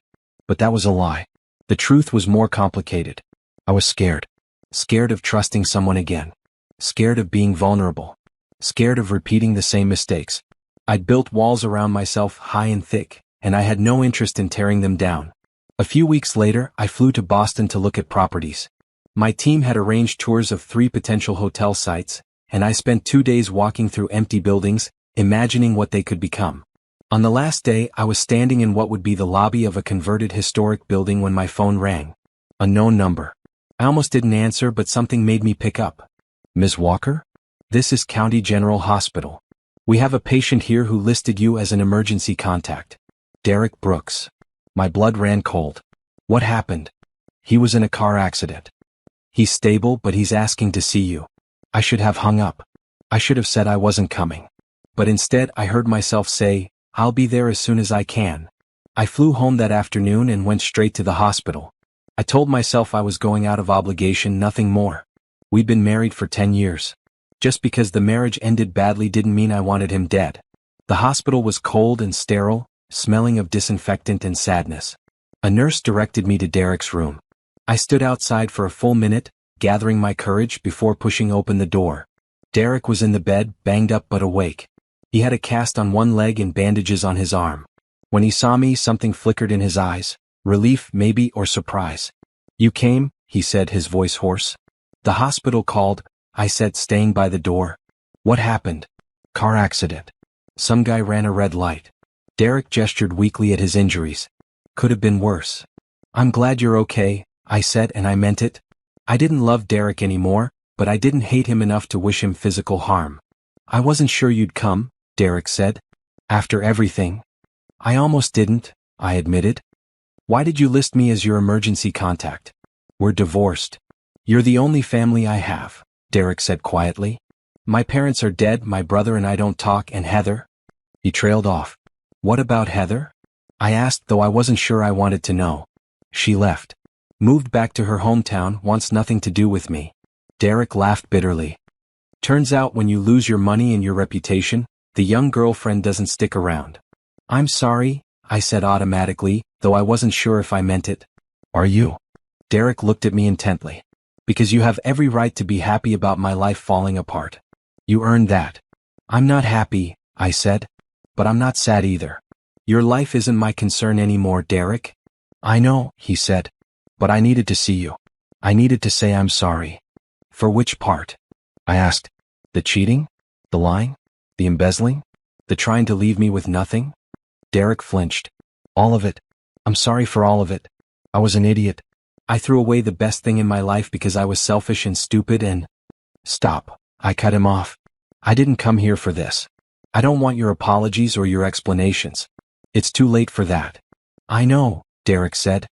But that was a lie. The truth was more complicated. I was scared. Scared of trusting someone again. Scared of being vulnerable. Scared of repeating the same mistakes. I'd built walls around myself high and thick, and I had no interest in tearing them down. A few weeks later, I flew to Boston to look at properties. My team had arranged tours of 3 potential hotel sites, and I spent 2 days walking through empty buildings, imagining what they could become. On the last day, I was standing in what would be the lobby of a converted historic building when my phone rang. A known number. I almost didn't answer, but something made me pick up. Ms. Walker? This is County General Hospital. We have a patient here who listed you as an emergency contact. Derek Brooks. My blood ran cold. What happened? He was in a car accident. He's stable, but he's asking to see you. I should have hung up. I should have said I wasn't coming. But instead, I heard myself say, I'll be there as soon as I can. I flew home that afternoon and went straight to the hospital. I told myself I was going out of obligation, nothing more. We'd been married for 10 years. Just because the marriage ended badly didn't mean I wanted him dead. The hospital was cold and sterile, smelling of disinfectant and sadness. A nurse directed me to Derek's room. I stood outside for a full minute, gathering my courage before pushing open the door. Derek was in the bed, banged up but awake. He had a cast on one leg and bandages on his arm. When he saw me, something flickered in his eyes. Relief, maybe, or surprise. "You came," he said, his voice hoarse. "The hospital called," I said, staying by the door. "What happened?" "Car accident. Some guy ran a red light." Derek gestured weakly at his injuries. "Could have been worse." "I'm glad you're okay," I said, and I meant it. I didn't love Derek anymore, but I didn't hate him enough to wish him physical harm. "I wasn't sure you'd come," Derek said. "After everything?" "I almost didn't," I admitted. "Why did you list me as your emergency contact?" "We're divorced." "You're the only family I have," Derek said quietly. "My parents are dead, my brother and I don't talk, and Heather?" He trailed off. "What about Heather?" I asked, though I wasn't sure I wanted to know. "She left. Moved back to her hometown, wants nothing to do with me." Derek laughed bitterly. "Turns out when you lose your money and your reputation, the young girlfriend doesn't stick around." "I'm sorry," I said automatically, though I wasn't sure if I meant it. "Are you?" Derek looked at me intently. "Because you have every right to be happy about my life falling apart. You earned that." "I'm not happy," I said. "But I'm not sad either." "Your life isn't my concern anymore, Derek." "I know," he said. "But I needed to see you. I needed to say I'm sorry." "For which part?" I asked. "The cheating? The lying? The embezzling? The trying to leave me with nothing?" Derek flinched. "All of it. I'm sorry for all of it. I was an idiot. I threw away the best thing in my life because I was selfish and stupid and—" "Stop," I cut him off. "I didn't come here for this. I don't want your apologies or your explanations. It's too late for that." "I know," Derek said.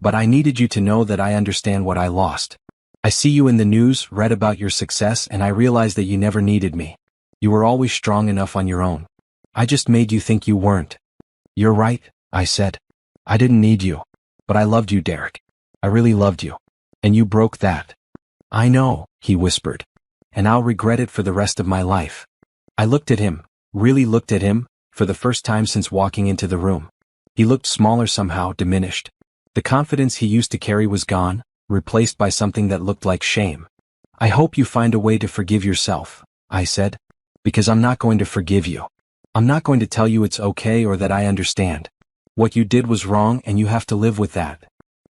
"But I needed you to know that I understand what I lost. I see you in the news, read about your success, and I realize that you never needed me. You were always strong enough on your own. I just made you think you weren't." "You're right," I said. "I didn't need you. But I loved you, Derek. I really loved you. And you broke that." "I know," he whispered. "And I'll regret it for the rest of my life." I looked at him, really looked at him, for the first time since walking into the room. He looked smaller somehow, diminished. The confidence he used to carry was gone, replaced by something that looked like shame. "I hope you find a way to forgive yourself," I said. "Because I'm not going to forgive you. I'm not going to tell you it's okay or that I understand. What you did was wrong and you have to live with that."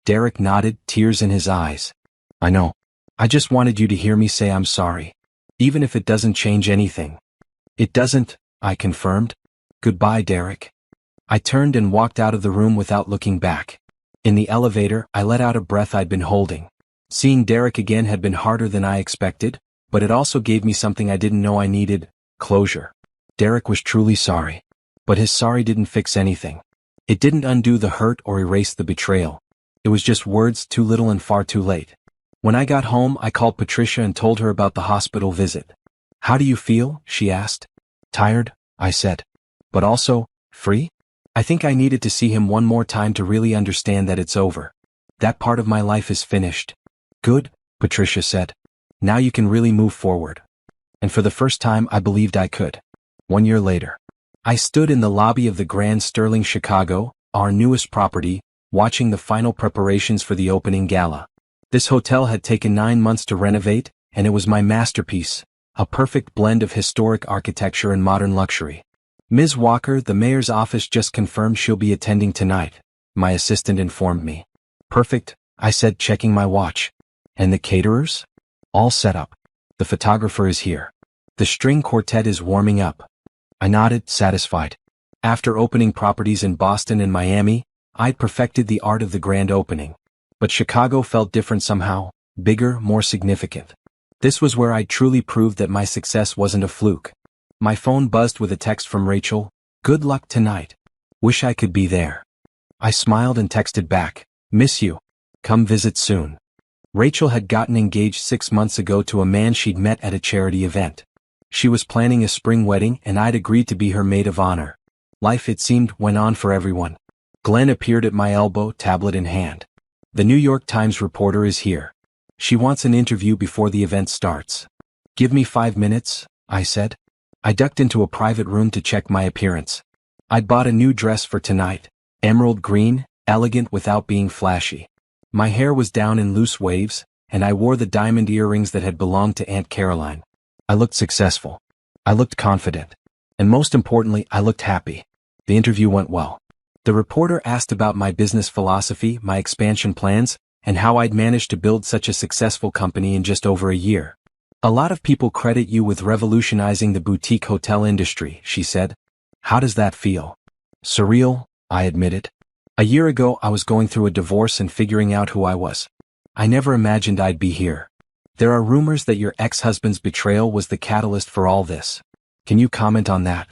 Derek nodded, tears in his eyes. "I know. I just wanted you to hear me say I'm sorry. Even if it doesn't change anything." "It doesn't," I confirmed. "Goodbye, Derek." I turned and walked out of the room without looking back. In the elevator, I let out a breath I'd been holding. Seeing Derek again had been harder than I expected, but it also gave me something I didn't know I needed: closure. Derek was truly sorry. But his sorry didn't fix anything. It didn't undo the hurt or erase the betrayal. It was just words, too little and far too late. When I got home, I called Patricia and told her about the hospital visit. "How do you feel?" she asked. "Tired," I said. "But also, free?" I think I needed to see him one more time to really understand that it's over. That part of my life is finished. "Good," Patricia said. "Now you can really move forward." And for the first time I believed I could. 1 year later. I stood in the lobby of the Grand Sterling Chicago, our newest property, watching the final preparations for the opening gala. This hotel had taken 9 months to renovate, and it was my masterpiece, a perfect blend of historic architecture and modern luxury. "Ms. Walker, the mayor's office just confirmed she'll be attending tonight," my assistant informed me. "Perfect," I said, checking my watch. "And the caterers?" "All set up. The photographer is here. The string quartet is warming up." I nodded, satisfied. After opening properties in Boston and Miami, I'd perfected the art of the grand opening. But Chicago felt different somehow, bigger, more significant. This was where I'd truly proved that my success wasn't a fluke. My phone buzzed with a text from Rachel: "Good luck tonight. Wish I could be there." I smiled and texted back: "Miss you. Come visit soon." Rachel had gotten engaged 6 months ago to a man she'd met at a charity event. She was planning a spring wedding and I'd agreed to be her maid of honor. Life, it seemed, went on for everyone. Glenn appeared at my elbow, tablet in hand. "The New York Times reporter is here. She wants an interview before the event starts." "Give me 5 minutes," I said. I ducked into a private room to check my appearance. I'd bought a new dress for tonight, emerald green, elegant without being flashy. My hair was down in loose waves, and I wore the diamond earrings that had belonged to Aunt Caroline. I looked successful. I looked confident. And most importantly, I looked happy. The interview went well. The reporter asked about my business philosophy, my expansion plans, and how I'd managed to build such a successful company in just over a year. A lot of people credit you with revolutionizing the boutique hotel industry, she said. How does that feel? Surreal, I admitted. A year ago I was going through a divorce and figuring out who I was. I never imagined I'd be here. There are rumors that your ex-husband's betrayal was the catalyst for all this. Can you comment on that?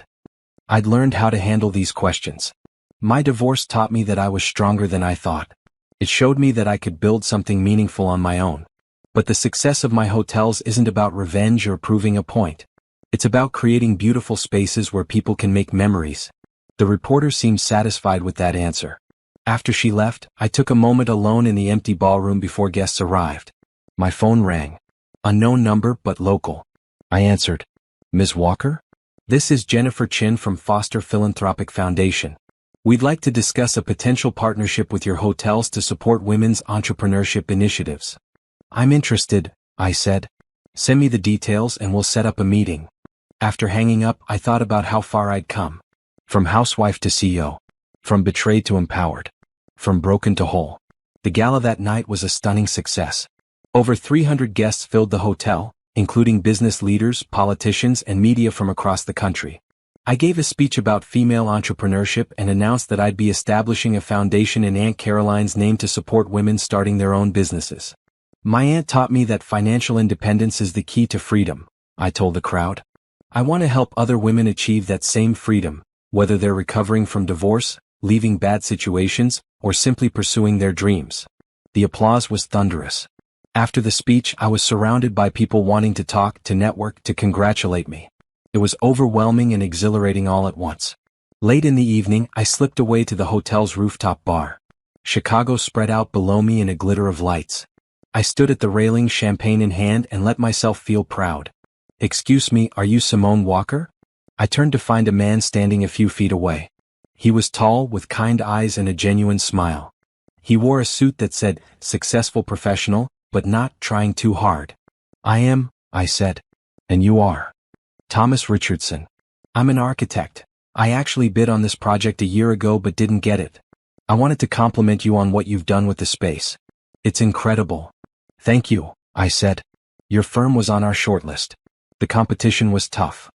I'd learned how to handle these questions. My divorce taught me that I was stronger than I thought. It showed me that I could build something meaningful on my own. But the success of my hotels isn't about revenge or proving a point. It's about creating beautiful spaces where people can make memories. The reporter seemed satisfied with that answer. After she left, I took a moment alone in the empty ballroom before guests arrived. My phone rang. Unknown number but local. I answered. Ms. Walker? This is Jennifer Chin from Foster Philanthropic Foundation. We'd like to discuss a potential partnership with your hotels to support women's entrepreneurship initiatives. I'm interested, I said. Send me the details and we'll set up a meeting. After hanging up, I thought about how far I'd come. From housewife to CEO. From betrayed to empowered. From broken to whole. The gala that night was a stunning success. Over 300 guests filled the hotel, including business leaders, politicians, and media from across the country. I gave a speech about female entrepreneurship and announced that I'd be establishing a foundation in Aunt Caroline's name to support women starting their own businesses. My aunt taught me that financial independence is the key to freedom, I told the crowd. I want to help other women achieve that same freedom, whether they're recovering from divorce, leaving bad situations, or simply pursuing their dreams. The applause was thunderous. After the speech, I was surrounded by people wanting to talk, to network, to congratulate me. It was overwhelming and exhilarating all at once. Late in the evening, I slipped away to the hotel's rooftop bar. Chicago spread out below me in a glitter of lights. I stood at the railing, champagne in hand, and let myself feel proud. Excuse me, are you Simone Walker? I turned to find a man standing a few feet away. He was tall, with kind eyes and a genuine smile. He wore a suit that said, successful professional, but not trying too hard. I am, I said. And you are? Thomas Richardson. I'm an architect. I actually bid on this project a year ago but didn't get it. I wanted to compliment you on what you've done with the space. It's incredible. Thank you, I said. Your firm was on our shortlist. The competition was tough.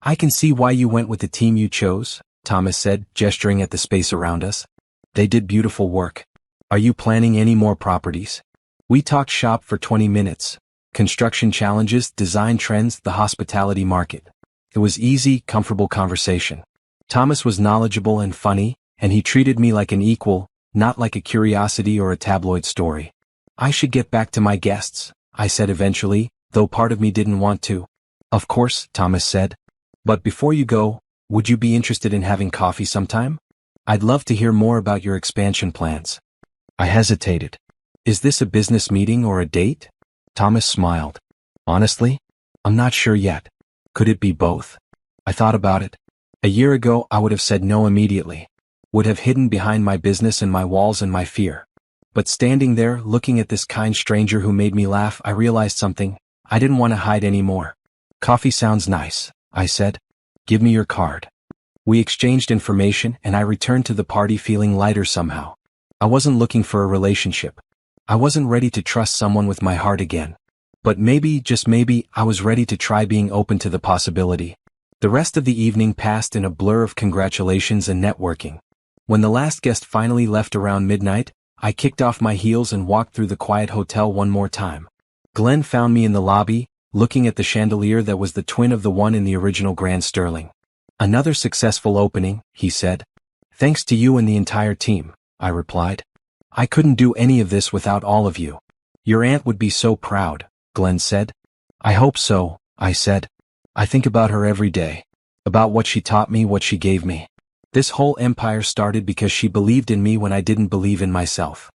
I can see why you went with the team you chose, Thomas said, gesturing at the space around us. They did beautiful work. Are you planning any more properties? We talked shop for 20 minutes. Construction challenges, design trends, the hospitality market. It was easy, comfortable conversation. Thomas was knowledgeable and funny, and he treated me like an equal, not like a curiosity or a tabloid story. I should get back to my guests, I said eventually, though part of me didn't want to. Of course, Thomas said. But before you go, would you be interested in having coffee sometime? I'd love to hear more about your expansion plans. I hesitated. Is this a business meeting or a date? Thomas smiled. Honestly, I'm not sure yet. Could it be both? I thought about it. A year ago, I would have said no immediately. Would have hidden behind my business and my walls and my fear. But standing there, looking at this kind stranger who made me laugh, I realized something. I didn't want to hide anymore. Coffee sounds nice, I said. Give me your card. We exchanged information and I returned to the party feeling lighter somehow. I wasn't looking for a relationship. I wasn't ready to trust someone with my heart again. But maybe, just maybe, I was ready to try being open to the possibility. The rest of the evening passed in a blur of congratulations and networking. When the last guest finally left around midnight, I kicked off my heels and walked through the quiet hotel one more time. Glenn found me in the lobby, looking at the chandelier that was the twin of the one in the original Grand Sterling. Another successful opening, he said. Thanks to you and the entire team, I replied. I couldn't do any of this without all of you. Your aunt would be so proud, Glenn said. I hope so, I said. I think about her every day. About what she taught me, what she gave me. This whole empire started because she believed in me when I didn't believe in myself.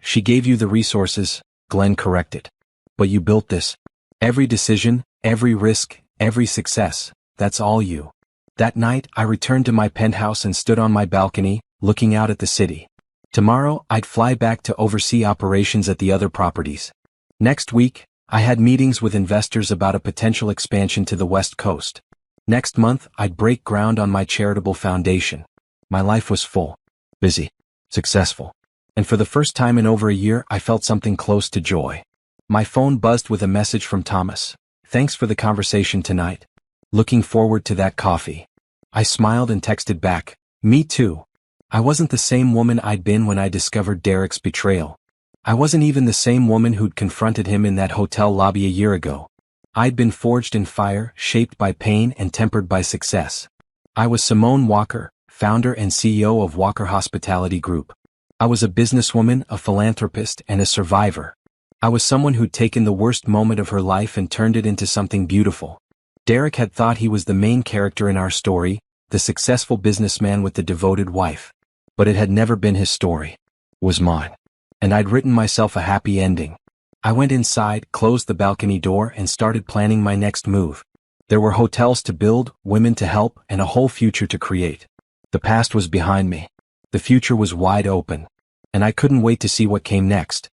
She gave you the resources, Glenn corrected. But you built this. Every decision, every risk, every success, that's all you. That night, I returned to my penthouse and stood on my balcony, looking out at the city. Tomorrow, I'd fly back to oversee operations at the other properties. Next week, I had meetings with investors about a potential expansion to the West Coast. Next month, I'd break ground on my charitable foundation. My life was full, busy, successful. And for the first time in over a year, I felt something close to joy. My phone buzzed with a message from Thomas. "Thanks for the conversation tonight. Looking forward to that coffee." I smiled and texted back, "Me too." I wasn't the same woman I'd been when I discovered Derek's betrayal. I wasn't even the same woman who'd confronted him in that hotel lobby a year ago. I'd been forged in fire, shaped by pain and tempered by success. I was Simone Walker, founder and CEO of Walker Hospitality Group. I was a businesswoman, a philanthropist, and a survivor. I was someone who'd taken the worst moment of her life and turned it into something beautiful. Derek had thought he was the main character in our story, the successful businessman with the devoted wife. But it had never been his story. It was mine. And I'd written myself a happy ending. I went inside, closed the balcony door, and started planning my next move. There were hotels to build, women to help, and a whole future to create. The past was behind me. The future was wide open. And I couldn't wait to see what came next.